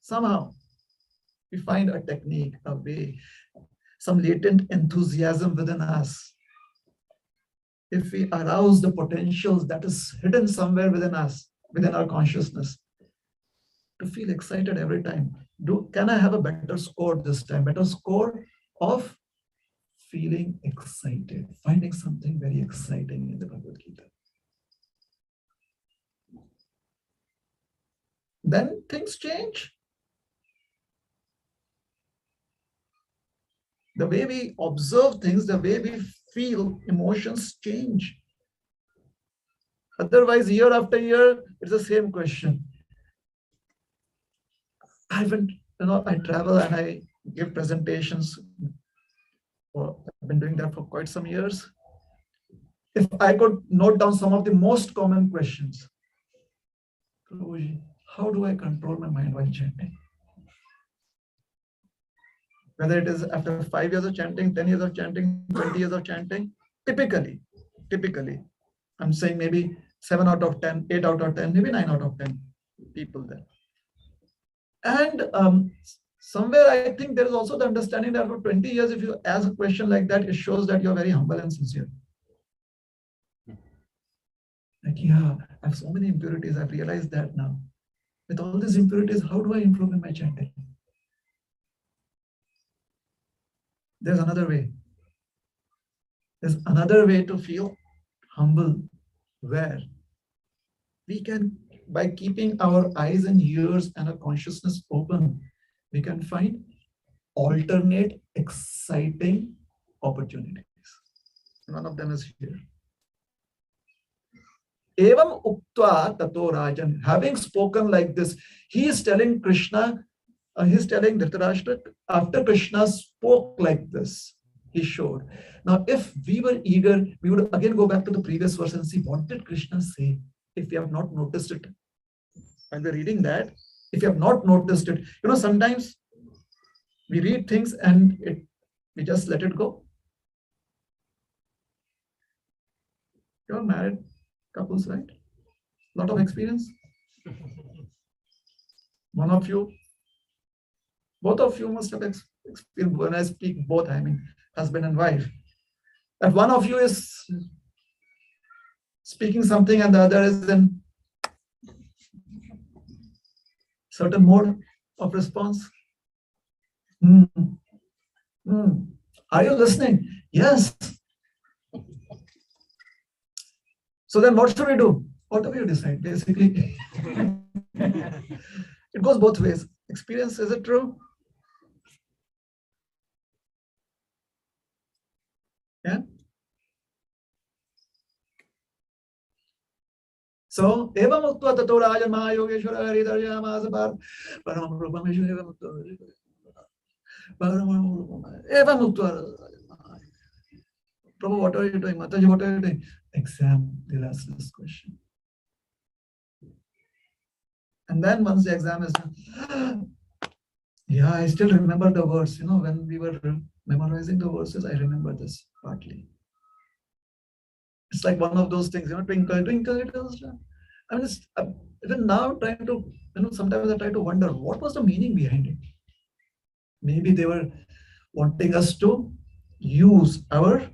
Speaker 1: somehow we find a technique, a way, some latent enthusiasm within us. If we arouse the potentials that is hidden somewhere within us, within our consciousness, to feel excited every time. Can I have a better score this time? Better score of feeling excited, finding something very exciting in the Bhagavad Gita. Then things change. The way we observe things, the way we feel, emotions change. Otherwise, year after year, it's the same question. I travel and I give presentations. Well, I've been doing that for quite some years. If I could note down some of the most common questions. How do I control my mind while chanting? Whether it is after 5 years of chanting, 10 years of chanting, 20 years of chanting, typically, I'm saying maybe 7 out of 10, 8 out of 10, maybe 9 out of 10 people there. And somewhere I think there is also the understanding that for 20 years, if you ask a question like that, it shows that you're very humble and sincere. Like, yeah, I have so many impurities. I've realized that now. With all these impurities, how do I improve in my chanting? There's another way. There's another way to feel humble, where we can, by keeping our eyes and ears and our consciousness open, we can find alternate, exciting opportunities. One of them is here. Evam uktva tato rajan. Having spoken like this, he is telling Krishna, he's telling Dhritarashtra, after Krishna spoke like this, he showed. Now, if we were eager, we would again go back to the previous verse and see what did Krishna say. If we have not noticed it, when we're reading that, if you have not noticed it, sometimes we read things and we just let it go. You're married couples, right? Lot of experience. One of you, both of you must have experienced. When I speak both, I mean husband and wife. That one of you is speaking something and the other is in certain mode of response. Are you listening? Yes. So then what should we do? Whatever you decide, basically. It goes both ways. Experience, is it true? Yeah. So, evam uktva tato rajan mahayogeshwara haridarya mahasabar paramam rupameshwara evam uktva. Prabhu, what are you doing? Mataji, what are you doing? Exam, they'll ask this question. And then once the exam is done, yeah, I still remember the verse. When we were memorizing the verses, I remember this partly. It's like one of those things, twinkle, twinkle, little star. I mean, even now trying to, sometimes I try to wonder what was the meaning behind it. Maybe they were wanting us to use our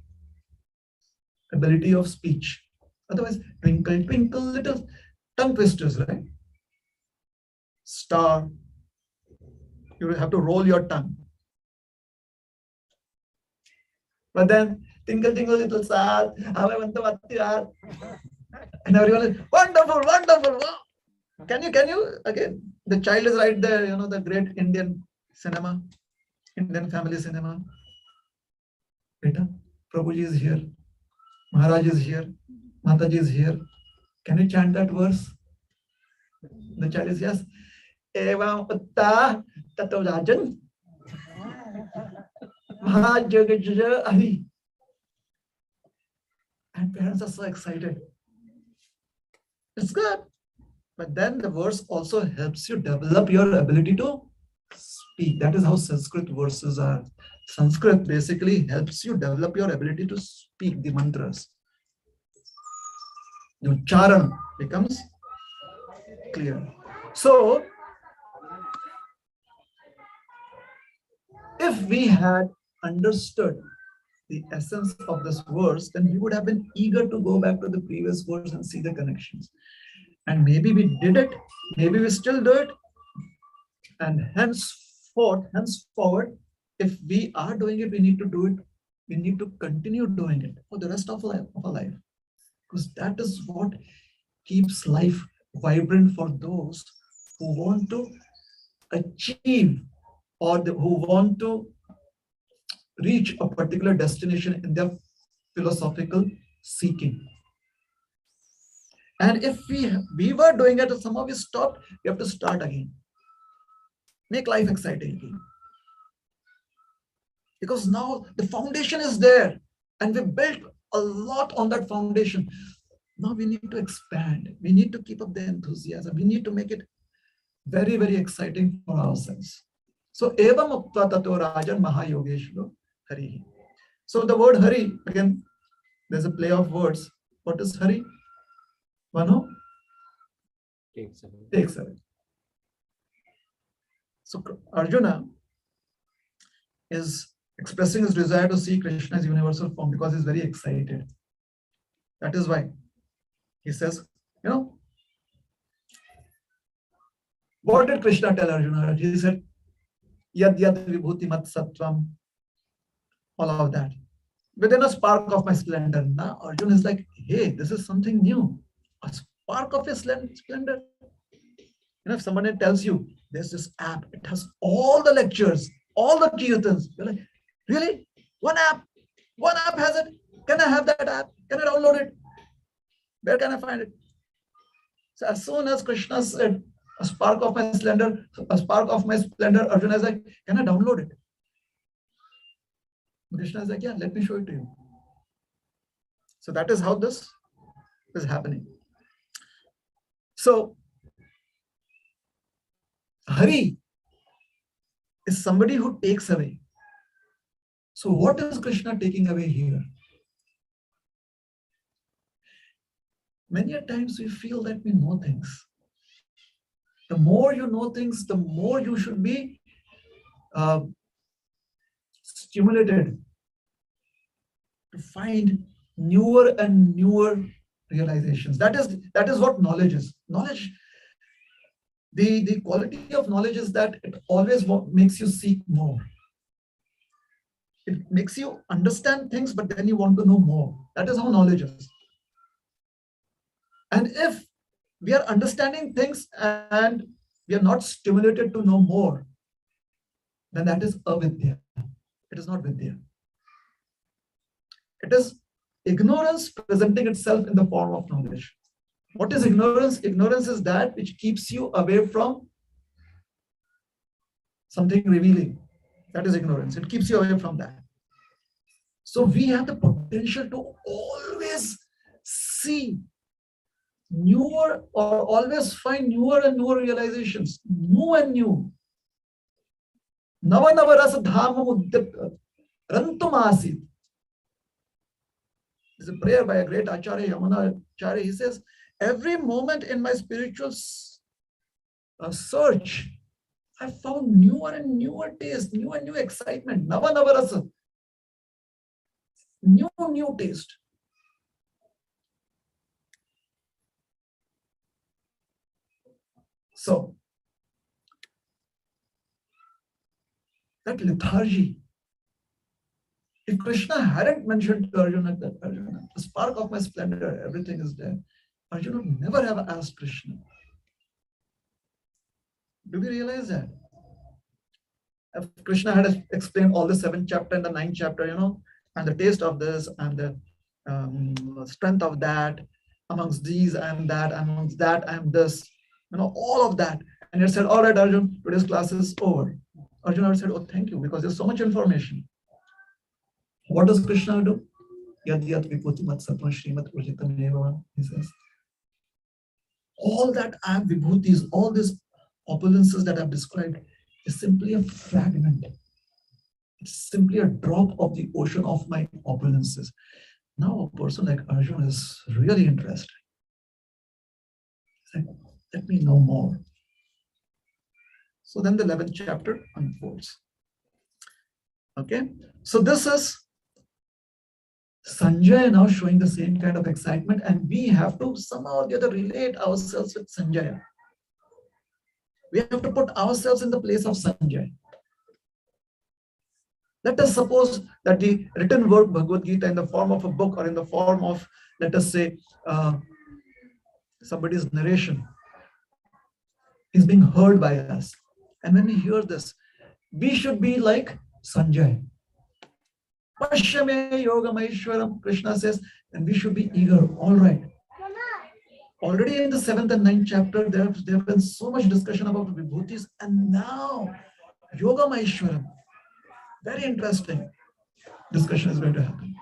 Speaker 1: ability of speech. Otherwise, twinkle, twinkle, little, tongue twisters, right? Star. You have to roll your tongue. But then, tinkle, tinkle, little star, how I want to what you are. And everyone is, wonderful, wonderful, wow. Can you, again, the child is right there, the great Indian cinema, Indian family cinema. Beta, Prabhuji is here, Maharaj is here, Mataji is here. Can you chant that verse? The child is, yes. Evam uttva tato rajan mahayogeshwara hari. And parents are so excited. It's good. But then the verse also helps you develop your ability to speak. That is how Sanskrit verses are. Sanskrit basically helps you develop your ability to speak the mantras. The ucharan becomes clear. So, if we had understood the essence of this verse, then we would have been eager to go back to the previous verse and see the connections. And maybe we did it, maybe we still do it. And henceforward, if we are doing it, we need to do it. We need to continue doing it for the rest of our life. Because that is what keeps life vibrant for those who want to achieve or who want to reach a particular destination in their philosophical seeking. And if we were doing it, somehow we stopped, we have to start again. Make life exciting again. Because now the foundation is there and we built a lot on that foundation. Now we need to expand. We need to keep up the enthusiasm. We need to make it very, very exciting for ourselves. So, evam upta tato rajan mahayogeshlo hari. So the word hari, again, there's a play of words. What is hari? Mano?
Speaker 2: Takes away.
Speaker 1: Takes away. So Arjuna is expressing his desire to see Krishna's universal form because he's very excited. That is why he says, what did Krishna tell Arjuna? He said, yad yad vibhuti mat sattvam, all of that. Within a spark of my splendor. Now Arjuna is like, hey, this is something new. A spark of a splendor. If somebody tells you, there's this app, it has all the lectures, all the kirtans. You're like, really? One app has it? Can I have that app? Can I download it? Where can I find it? So as soon as Krishna said, a spark of my splendor, Arjuna is like, can I download it? Krishna is like, yeah, let me show it to you. So that is how this is happening. So Hari is somebody who takes away. So what is Krishna taking away here? Many a times we feel that we know things. The more you know things, the more you should be stimulated to find newer and newer realizations. That is what knowledge is. Knowledge, the quality of knowledge is that it always makes you seek more. It makes you understand things, but then you want to know more. That is how knowledge is. And if we are understanding things and we are not stimulated to know more, then that is avidya. It is not vidya. It is ignorance presenting itself in the form of knowledge. What is ignorance? Ignorance is that which keeps you away from something revealing. That is ignorance. It keeps you away from that. So we have the potential to always see newer or always find newer and newer realizations, new and new. Nava nava rasa dhama uddipta rantum asit. It's a prayer by a great Acharya, Yamuna Acharya. He says, every moment in my spiritual search, I found newer and newer taste, new and new excitement. Nava nava rasa. New taste. So, that lethargy, if Krishna hadn't mentioned to Arjuna that, Arjuna, the spark of my splendor, everything is there, Arjuna would never have asked Krishna. Do we realize that? If Krishna had explained all the 7th chapter and the 9th chapter, and the taste of this and the strength of that, amongst these and that, amongst that and this, all of that. And he said, all right, Arjuna, today's class is over. Arjuna said, oh, thank you, because there's so much information. What does Krishna do? Yad yad vibhuti mat sattvam shrimat urjitam eva, he says. all that I have vibhutis, all these opulences that I've described is simply a fragment. It's simply a drop of the ocean of my opulences. Now a person like Arjuna is really interested. He's like, let me know more. So then the 11th chapter unfolds. Okay, so this is Sanjay now showing the same kind of excitement, and we have to somehow or the other relate ourselves with Sanjay. We have to put ourselves in the place of Sanjay. Let us suppose that the written word Bhagavad Gita in the form of a book or in the form of, let us say, somebody's narration is being heard by us. And when we hear this, we should be like Sanjay. Pashyame Yogamaishwaram, Krishna says, and we should be eager. All right. Already in the 7th and 9th chapter, there have been so much discussion about the vibhutis, and now Yogamaishwaram. Very interesting discussion is going to happen.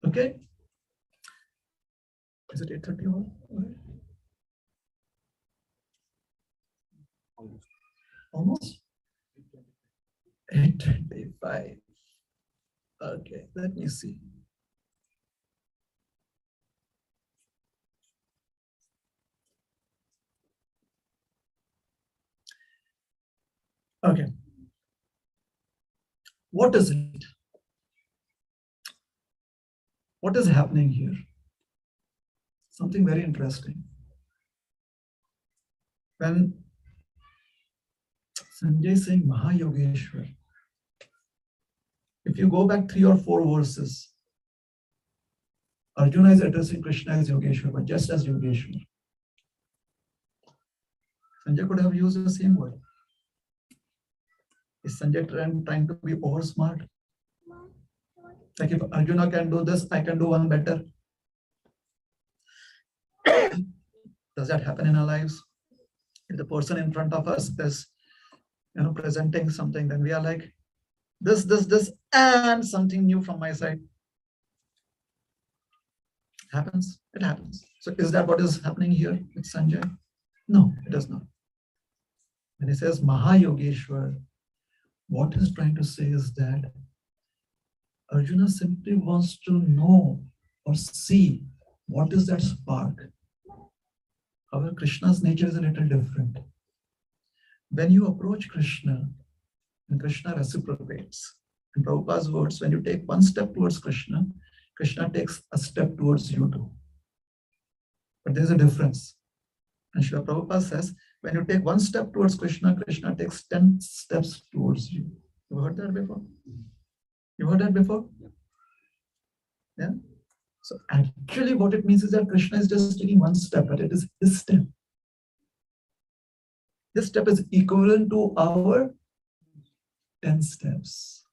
Speaker 1: Okay? Is it 8:30? Almost? 8:25. Okay, let me see. Okay. What is it? What is happening here? Something very interesting. When Sanjay is saying Mahayogeshwar, if you go back 3 or 4 verses, Arjuna is addressing Krishna as Yogeshwar, but just as Yogeshwar. Sanjay could have used the same word. Is Sanjay trying to be over smart? Like if Arjuna can do this, I can do one better. Does that happen in our lives? If the person in front of us is, presenting something, then we are like, this, and something new from my side. Happens. It happens. So is that what is happening here with Sanjay? No, it does not. When he says Mahayogeshwar, what he's trying to say is that Arjuna simply wants to know or see what is that spark. However, Krishna's nature is a little different. When you approach Krishna, and Krishna reciprocates. In Prabhupada's words, when you take one step towards Krishna, Krishna takes a step towards you too. But there's a difference. And Srila Prabhupada says, when you take one step towards Krishna, Krishna takes 10 steps towards you. You heard that before? You heard that before? Yeah? So actually what it means is that Krishna is just taking one step, but it is his step. This step is equivalent to our 10 steps.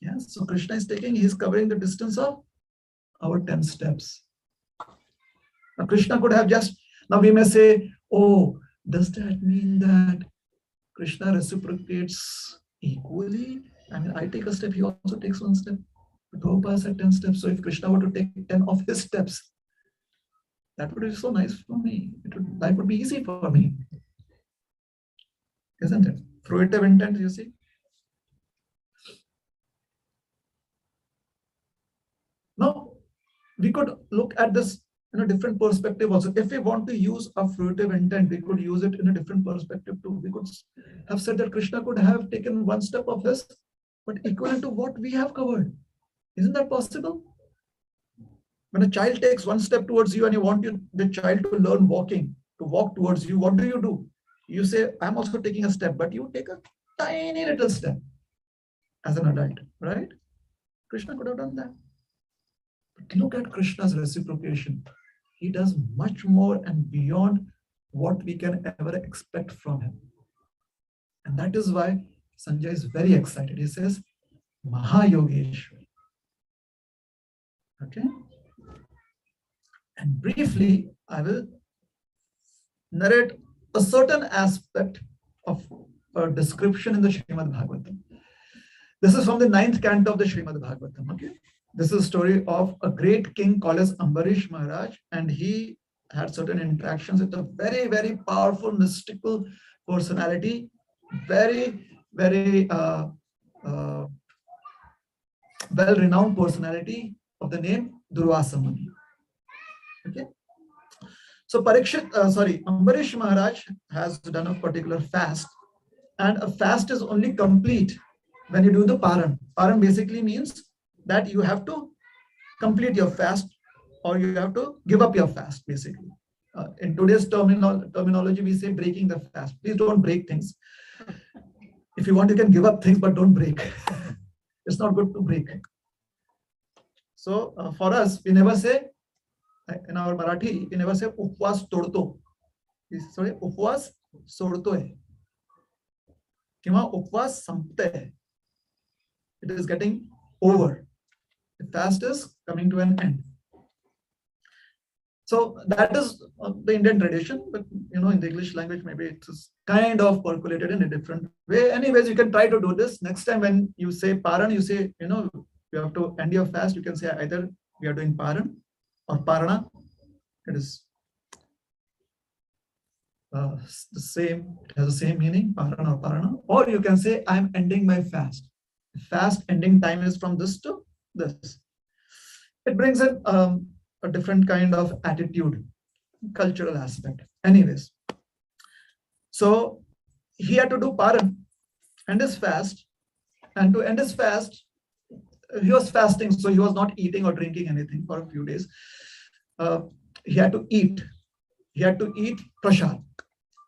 Speaker 1: Yes, so Krishna is he's covering the distance of our 10 steps. Now Krishna could have now we may say, oh, does that mean that Krishna reciprocates equally? I mean, I take a step, he also takes one step. But Prabhupada said 10 steps, so if Krishna were to take 10 of his steps, that would be so nice for me. Life would be easy for me. Isn't it? Fruitive intent, you see. Now, we could look at this in a different perspective also. If we want to use a fruitive intent, we could use it in a different perspective too. We could have said that Krishna could have taken one step of his, but equivalent to what we have covered. Isn't that possible? When a child takes one step towards you and you want the child to learn walking, to walk towards you, what do? You say, I'm also taking a step, but you take a tiny little step as an adult, right? Krishna could have done that. But look at Krishna's reciprocation. He does much more and beyond what we can ever expect from him. And that is why Sanjay is very excited. He says, Mahayogeshwar. Okay? And briefly, I will narrate a certain aspect of a description in the Srimad Bhagavatam. This is from the 9th canto of the Srimad Bhagavatam. Okay? This is a story of a great king called as Ambarish Maharaj, and he had certain interactions with a very, very powerful mystical personality, very, very well-renowned personality of the name Durvasa Muni. Okay. So Ambarish Maharaj has done a particular fast, and a fast is only complete when you do the paran. Paran basically means that you have to complete your fast or you have to give up your fast, basically. In today's terminology, we say breaking the fast. Please don't break things. If you want, you can give up things, but don't break. It's not good to break. So for us, we never say, in our Marathi, we never say upvas todto. We say upvas sodto hai. Kima upvas sampte hai. It is getting over. The fast is coming to an end. So that is the Indian tradition, but in the English language, maybe it's kind of percolated in a different way. Anyways, you can try to do this. Next time when you say paran, you say, you have to end your fast. You can say either we are doing paran or parana. It is the same, it has the same meaning, paran or parana. Or you can say, I'm ending my fast. Fast ending time is from this to this. It brings in a different kind of attitude, cultural aspect. Anyways, so he had to do paran, end his fast, and to end his fast, he was fasting, so he was not eating or drinking anything for a few days. He had to eat. He had to eat prasad.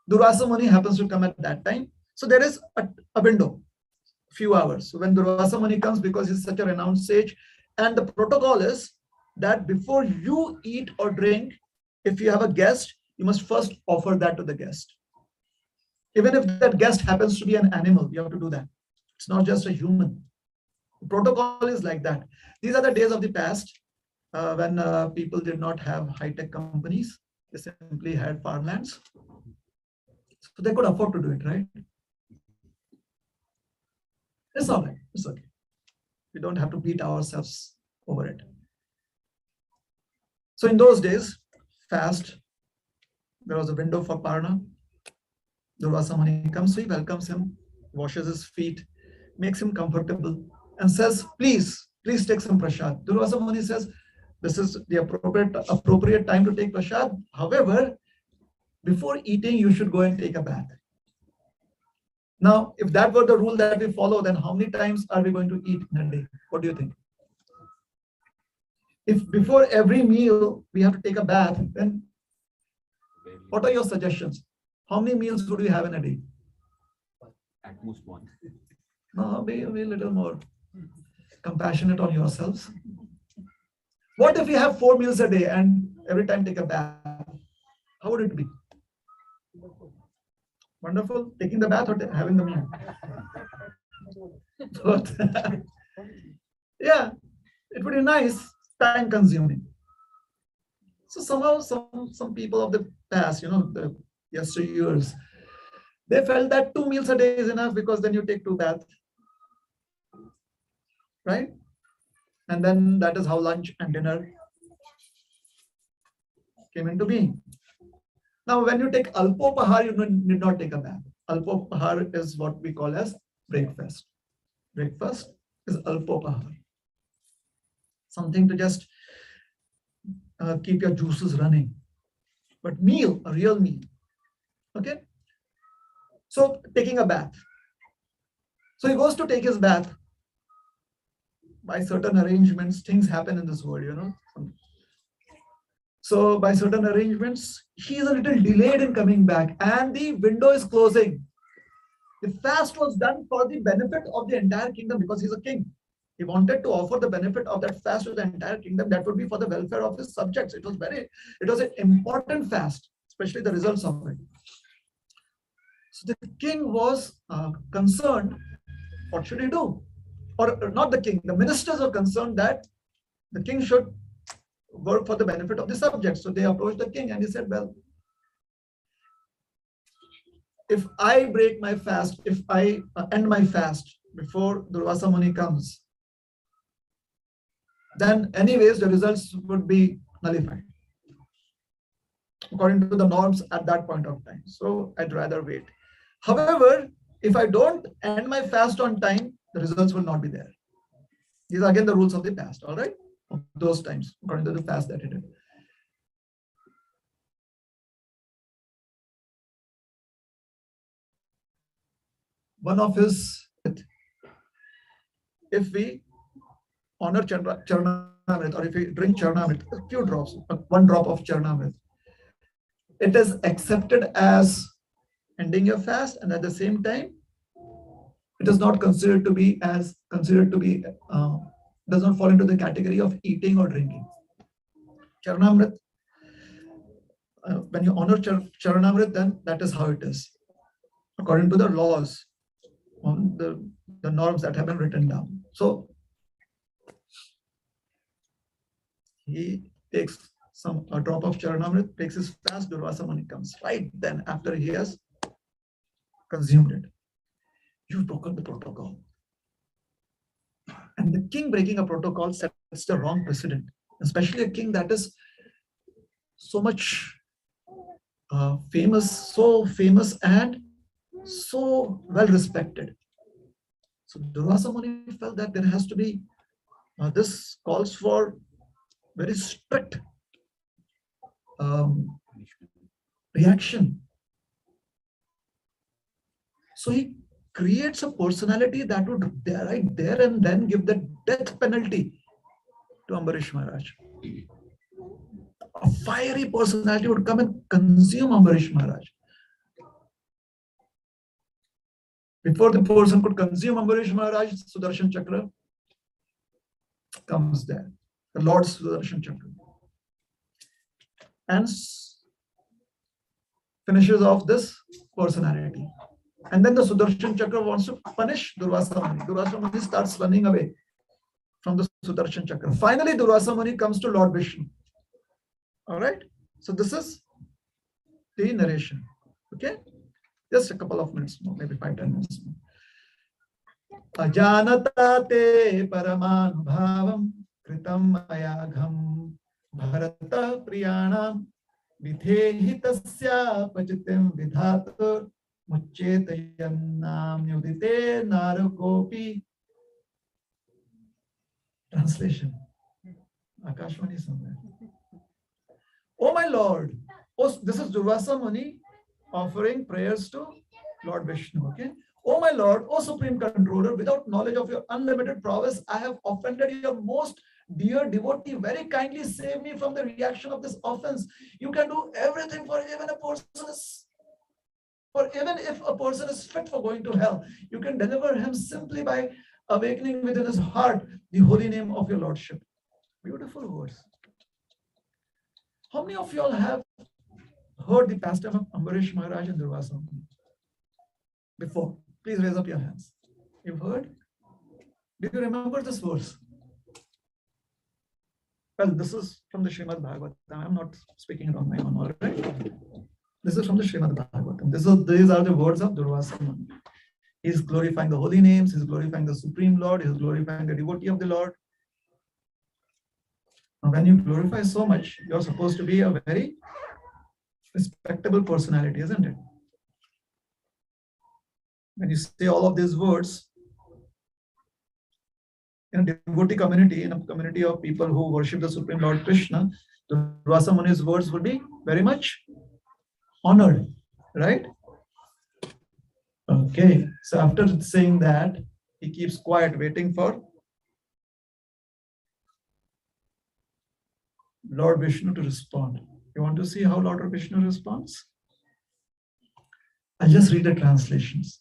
Speaker 1: Durvasa Muni happens to come at that time, so there is a window, few hours. So when Durvasa Muni comes, because he's such a renowned sage, and the protocol is that before you eat or drink, if you have a guest, you must first offer that to the guest. Even if that guest happens to be an animal, you have to do that. It's not just a human. The protocol is like that. These are the days of the past when people did not have high-tech companies. They simply had farmlands. So they could afford to do it, right? It's all right. It's okay. We don't have to beat ourselves over it. So in those days, fast, there was a window for parana. Durvasa Muni comes, he welcomes him, washes his feet, makes him comfortable, and says, please take some prasad. Durvasa Muni says, this is the appropriate time to take prasad. However, before eating, you should go and take a bath. Now, if that were the rule that we follow, then how many times are we going to eat in a day? What do you think? If before every meal we have to take a bath, then what are your suggestions? How many meals would we have in a day?
Speaker 2: At most one.
Speaker 1: No, be a little more compassionate on yourselves. What if we have 4 meals a day and every time take a bath? How would it be? Wonderful. Taking the bath or having the meal? Both. Yeah, it would be nice, time consuming. So somehow some people of the past, the yesteryears, they felt that 2 meals a day is enough because then you take 2 baths. Right? And then that is how lunch and dinner came into being. Now, when you take alpopahar, you need not take a bath. Alpopahar is what we call as breakfast. Breakfast is alpopahar. Something to just keep your juices running. But meal, a real meal. Okay? So, taking a bath. So, he goes to take his bath. By certain arrangements, things happen in this world, So by certain arrangements, he is a little delayed in coming back and the window is closing. The fast was done for the benefit of the entire kingdom because he's a king. He wanted to offer the benefit of that fast to the entire kingdom. That would be for the welfare of his subjects. It was an important fast, especially the results of it. So the king was concerned, what should he do? Or not the king, the ministers are concerned that the king should work for the benefit of the subjects. So they approached the king and he said, well, if I break my fast, if I end my fast before Durvasa Muni comes, then anyways the results would be nullified according to the norms at that point of time. So I'd rather wait. However, if I don't end my fast on time, the results will not be there. These are again the rules of the past, all right? Of those times, according to the fast that it did. One of his, if we honor Charnamrit, or if we drink Charnamrit, a few drops, one drop of Charnamrit, it is accepted as ending your fast, and at the same time, it is not considered to be does not fall into the category of eating or drinking. Charnamrit, when you honor Charnamrit, then that is how it is, according to the laws, on the norms that have been written down. So he takes a drop of Charnamrit, takes his fast. Durvasa Muni comes right then after he has consumed it. You've broken the protocol. And the king breaking a protocol sets the wrong precedent, especially a king that is so much famous, so famous and so well respected. So Durvasa Muni felt that there has to be, this calls for very strict reaction. So he creates a personality that would right there and then give the death penalty to Ambarish Maharaj. A fiery personality would come and consume Ambarish Maharaj. Before the person could consume Ambarish Maharaj, Sudarshan Chakra comes there. The Lord Sudarshan Chakra. And finishes off this personality. And then the Sudarshan Chakra wants to punish Durvasa Muni. Durvasa Muni starts running away from the Sudarshan Chakra. Finally, Durvasa Muni comes to Lord Vishnu. All right. So this is the narration. Okay. Just a couple of minutes more, maybe 5-10 minutes more. Ajanata te paramanubhavam kritam ayagham bharata priyanam vidhehi tasya pachitim vidhatur muchetayannam yudite narakopi. Translation. Akashvani somewhere. Oh my Lord. Oh, this is Durvasa Muni offering prayers to Lord Vishnu. Okay. Oh my Lord, oh Supreme Controller, without knowledge of your unlimited prowess, I have offended your most dear devotee. Very kindly save me from the reaction of this offense. You can do everything for even a person is, or even if a person is fit for going to hell, you can deliver him simply by awakening within his heart the holy name of your Lordship. Beautiful words. How many of you all have heard the pastime of Ambarish Maharaj and Durvasa Muni before? Please raise up your hands. You've heard? Do you remember this verse? Well, this is from the Srimad Bhagavatam. I'm not speaking it on my own, all right? This is from the Srimad Bhagavatam. These are the words of Durvasa Muni. He's glorifying the holy names, he's glorifying the Supreme Lord, he's glorifying the devotee of the Lord. Now, when you glorify so much, you're supposed to be a very respectable personality, isn't it? When you say all of these words, in a devotee community, in a community of people who worship the Supreme Lord Krishna, Durvasa Muni's words would be very much honored, right? Okay, so after saying that, he keeps quiet, waiting for Lord Vishnu to respond. You want to see how Lord Vishnu responds? I'll just read the translations.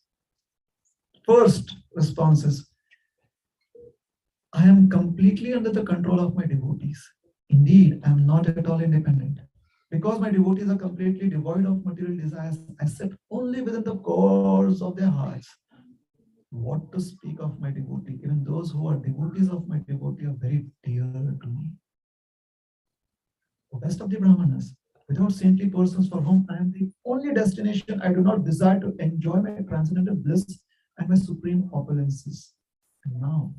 Speaker 1: First response is, I am completely under the control of my devotees. Indeed, I am not at all independent. Because my devotees are completely devoid of material desires, I sit only within the cores of their hearts. What to speak of my devotee? Even those who are devotees of my devotee are very dear to me. The best of the Brahmanas, without saintly persons for whom I am the only destination, I do not desire to enjoy my transcendental bliss and my supreme opulences. And now,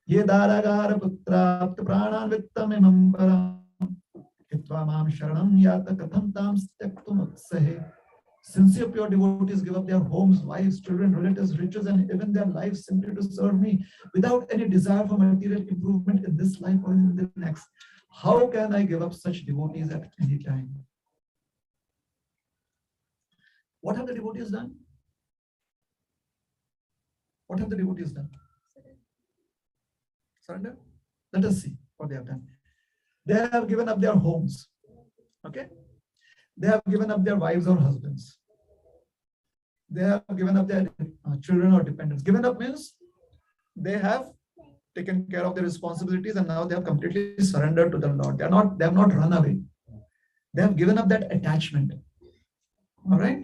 Speaker 1: Ye daragara putrapt pranan vittam imam param hitva mam sharanam yata katham tam stektum utsahe. Sincere pure devotees give up their homes, wives, children, relatives, riches, and even their lives simply to serve me without any desire for material improvement in this life or in the next. How can I give up such devotees at any time? What have the devotees done? What have the devotees done? Surrender? Let us see what they have done. They have given up their homes. Okay? They have given up their wives or husbands. They have given up their children or dependents. Given up means they have taken care of their responsibilities and now they have completely surrendered to the Lord. They have not run away. They have given up that attachment. All right?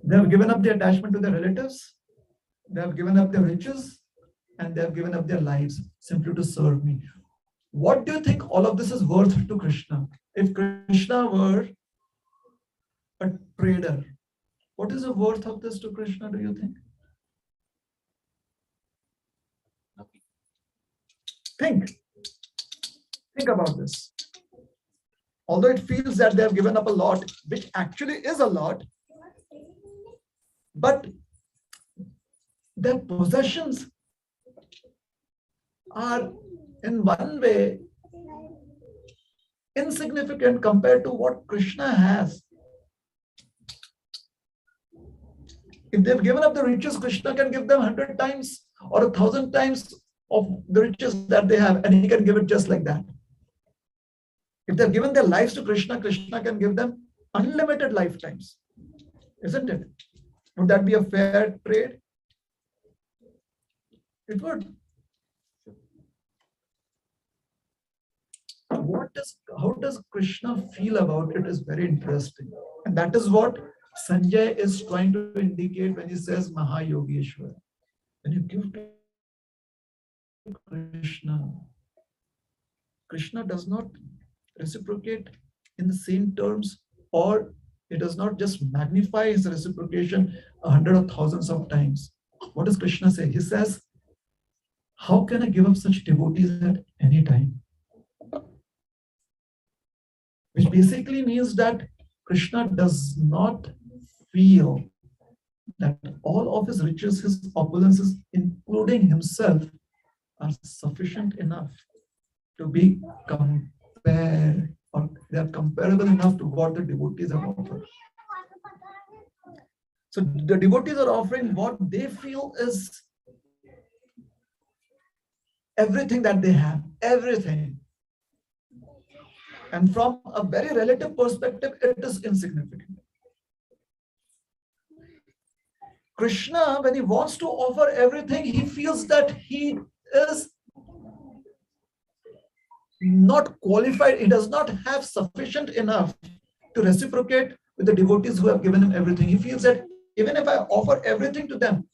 Speaker 1: They have given up the attachment to their relatives. They have given up their riches and they have given up their lives simply to serve me. What do you think all of this is worth to Krishna? If Krishna were a trader, what is the worth of this to Krishna, do you think?
Speaker 2: Nothing.
Speaker 1: Think about this. Although it feels that they have given up a lot, which actually is a lot, but their possessions are in one way insignificant compared to what Krishna has. If they've given up the riches, Krishna can give them 100 times or 1,000 times of the riches that they have, and he can give it just like that. If they've given their lives to Krishna, Krishna can give them unlimited lifetimes. Isn't it? Would that be a fair trade? It would. How does Krishna feel about it is very interesting. And that is what Sanjay is trying to indicate when he says Mahayogeshwar. When you give to Krishna, Krishna does not reciprocate in the same terms, or he does not just magnify his reciprocation 100 or thousands of times. What does Krishna say? He says, how can I give up such devotees at any time? Which basically means that Krishna does not feel that all of his riches, his opulences, including himself, are sufficient enough to be compared, or they are comparable enough to what the devotees have offered. So the devotees are offering what they feel is everything that they have, everything. And from a very relative perspective, it is insignificant. Krishna, when he wants to offer everything, he feels that he is not qualified. He does not have sufficient enough to reciprocate with the devotees who have given him everything. He feels that even if I offer everything to them,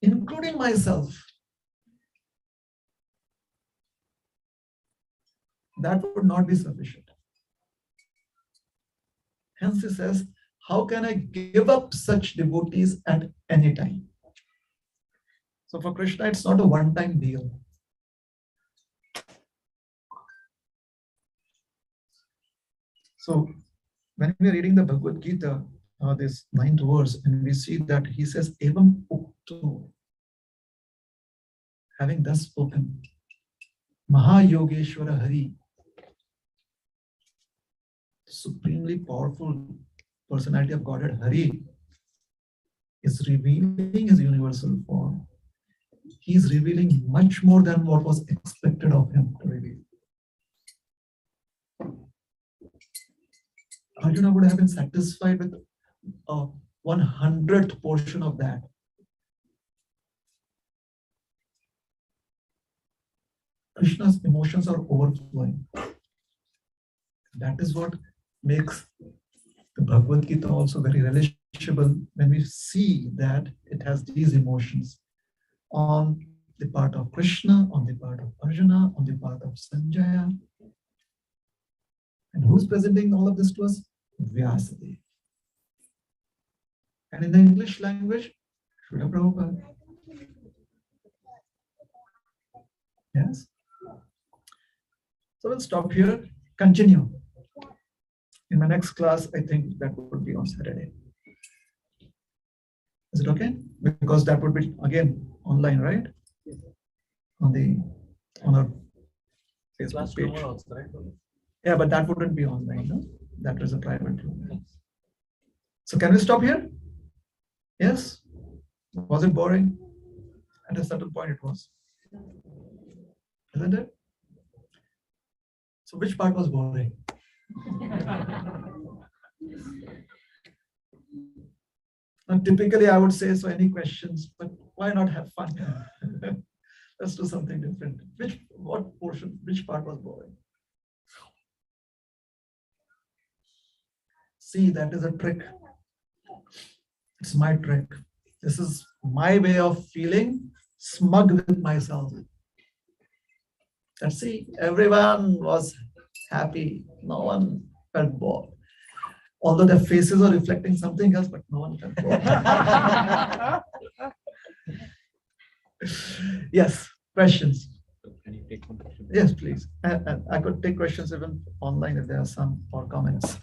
Speaker 1: including myself, that would not be sufficient. Hence he says, how can I give up such devotees at any time? So for Krishna, it's not a one-time deal. So when we are reading the Bhagavad Gita, this 9th verse, and we see that he says, Evam Ukto, having thus spoken, Mahayogeshwara Hari, supremely powerful personality of Godhead, Hari, is revealing his universal form. He is revealing much more than what was expected of him to reveal. Arjuna would have been satisfied with a 100th portion of that. Krishna's emotions are overflowing. That is what makes the Bhagavad Gita also very relishable when we see that it has these emotions on the part of Krishna, on the part of Arjuna, on the part of Sanjaya. And who's presenting all of this to us? Vyasadeva. And in the English language, Srila Prabhupada. Yes. So we'll stop here, continue. In my next class, I think that would be on Saturday. Is it okay? Because that would be again online, right? On our Facebook
Speaker 2: Class
Speaker 1: page.
Speaker 2: tomorrow also, right?
Speaker 1: Yeah, but that wouldn't be online, no? That was a private room. So can we stop here? Yes? Was it boring? At a certain point it was. Isn't it? So which part was boring? And typically I would say, so any questions, but why not have fun? Let's do something different. Which part was boring? See, that is a trick. It's my trick. This is my way of feeling smug with myself. And see, everyone was happy. No one felt bored. Although their faces are reflecting something else, but no one felt bored. Yes, questions.
Speaker 2: Can you take one question?
Speaker 1: Yes, please. I could take questions even online if there are some, or comments.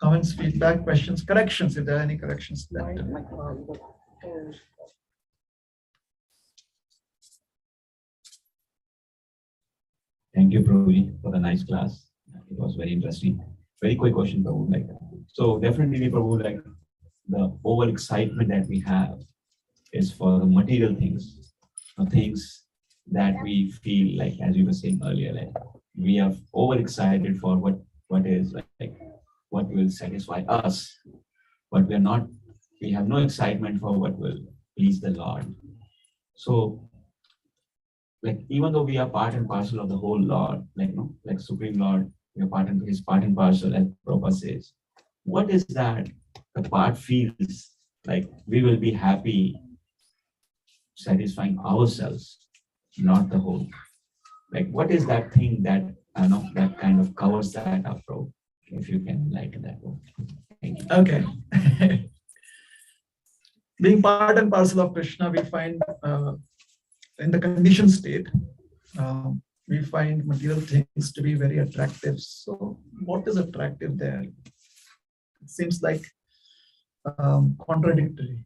Speaker 1: Comments, feedback, questions, corrections, if there are any corrections.
Speaker 6: Thank you, Prabhuji, for the nice class. It was very interesting. Very quick question, Prabhu. So definitely, Prabhu, the overexcitement that we have is for the material things, the things that we feel like, as you were saying earlier, we are overexcited for what is what will satisfy us, but we have no excitement for what will please the Lord. So, even though we are part and parcel of the whole Lord, like Supreme Lord, we are part and parcel, as Prabhupada says. What is that the part feels like we will be happy satisfying ourselves, not the whole? What is that thing that that kind of covers that up, Prabhu? If you can enlighten that one. Thank you.
Speaker 1: Okay. Being part and parcel of Krishna, we find in the conditioned state, we find material things to be very attractive. So what is attractive there? It seems like contradictory.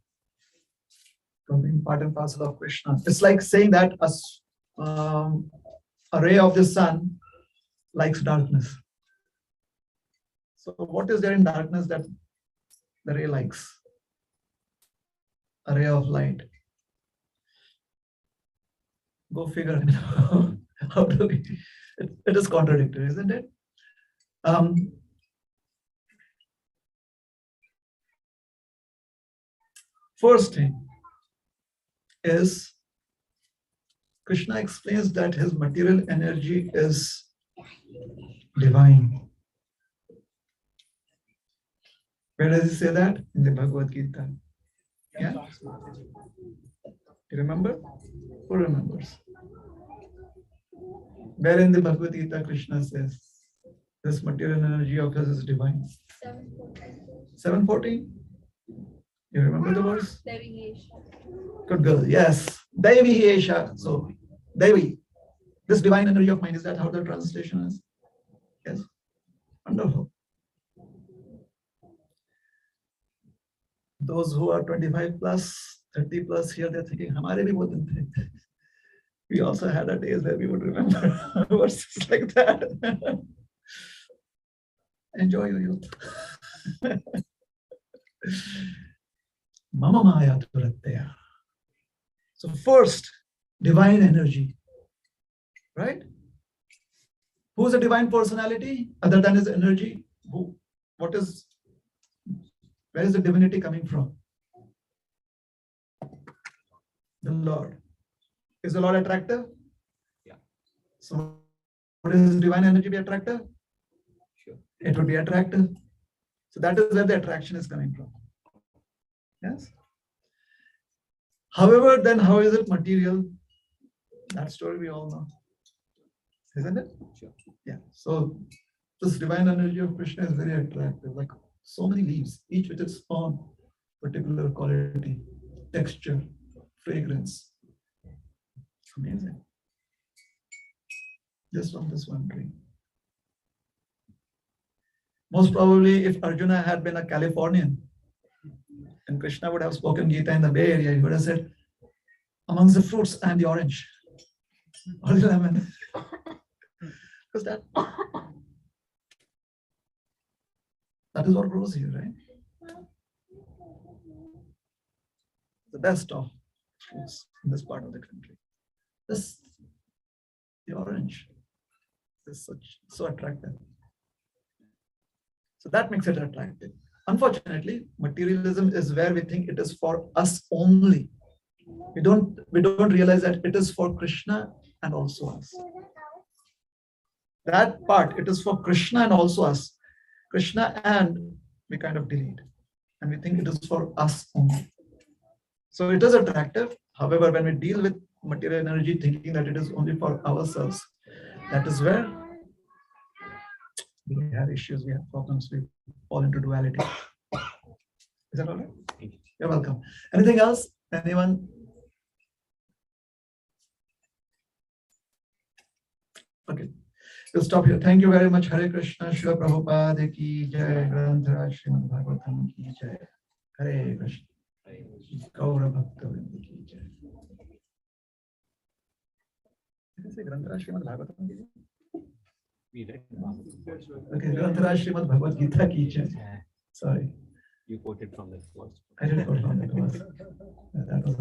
Speaker 1: From being part and parcel of Krishna. It's like saying that a ray of the sun likes darkness. So what is there in darkness that the ray likes? A ray of light. Go figure. How do we? It is contradictory, isn't it? First thing is Krishna explains that his material energy is divine. Where does he say that? In the Bhagavad Gita. Yeah? You remember? Who remembers? Where in the Bhagavad Gita Krishna says this material energy of his is divine? 7:14. You remember the verse? Good girl. Yes. Devi Esha. So, Devi. This divine energy of mine, is that how the translation is? Yes. Wonderful. Those who are 25 plus, 30 plus here, they're thinking, Hamare bhi wo din the. We also had our days where we would remember verses like that. Enjoy your youth. Mama Maya Turatya. So first, divine energy, right? Who's a divine personality other than his energy? Where is the divinity coming from? The Lord. Is the Lord attractive?
Speaker 2: Yeah.
Speaker 1: So would his divine energy be attractive?
Speaker 2: Sure.
Speaker 1: It would be attractive. So that is where the attraction is coming from. Yes. However, then how is it material? That story we all know. Isn't it?
Speaker 2: Sure.
Speaker 1: Yeah. So this divine energy of Krishna is very attractive. Like so many leaves, each with its own particular quality, texture, fragrance. Amazing. just on this one tree. Most probably, if Arjuna had been a Californian, and Krishna would have spoken Gita in the Bay Area, he would have said, amongst the fruits, I am the orange or the lemon. Because that is what grows here, right? The best of fruits in this part of the country. This, the orange, is so attractive. So that makes it attractive. Unfortunately, materialism is where we think it is for us only. We don't realize that it is for Krishna and also us. That part, it is for Krishna and also us. Krishna and we kind of delete. And we think it is for us only. So it is attractive. However, when we deal with material energy thinking that it is only for ourselves, that is where we have issues, we have problems, we fall into duality. Is that all right? You're welcome. Anything else? Anyone? Okay. We'll stop here. Thank you very much. Hare Krishna, Srila Prabhupada ki jai, Granthara Srimad Bhagavatam ki jai. Hare Krishna. Gaura Bhaktivriksha ki jai. Did I say Granthara Srimad Bhagavatam ki jai?
Speaker 2: We read Bhagavad.
Speaker 1: Okay, Granthara Srimad Bhagavad Gita ki jai. Sorry.
Speaker 2: You quoted from the first.
Speaker 1: I didn't quote from that. That was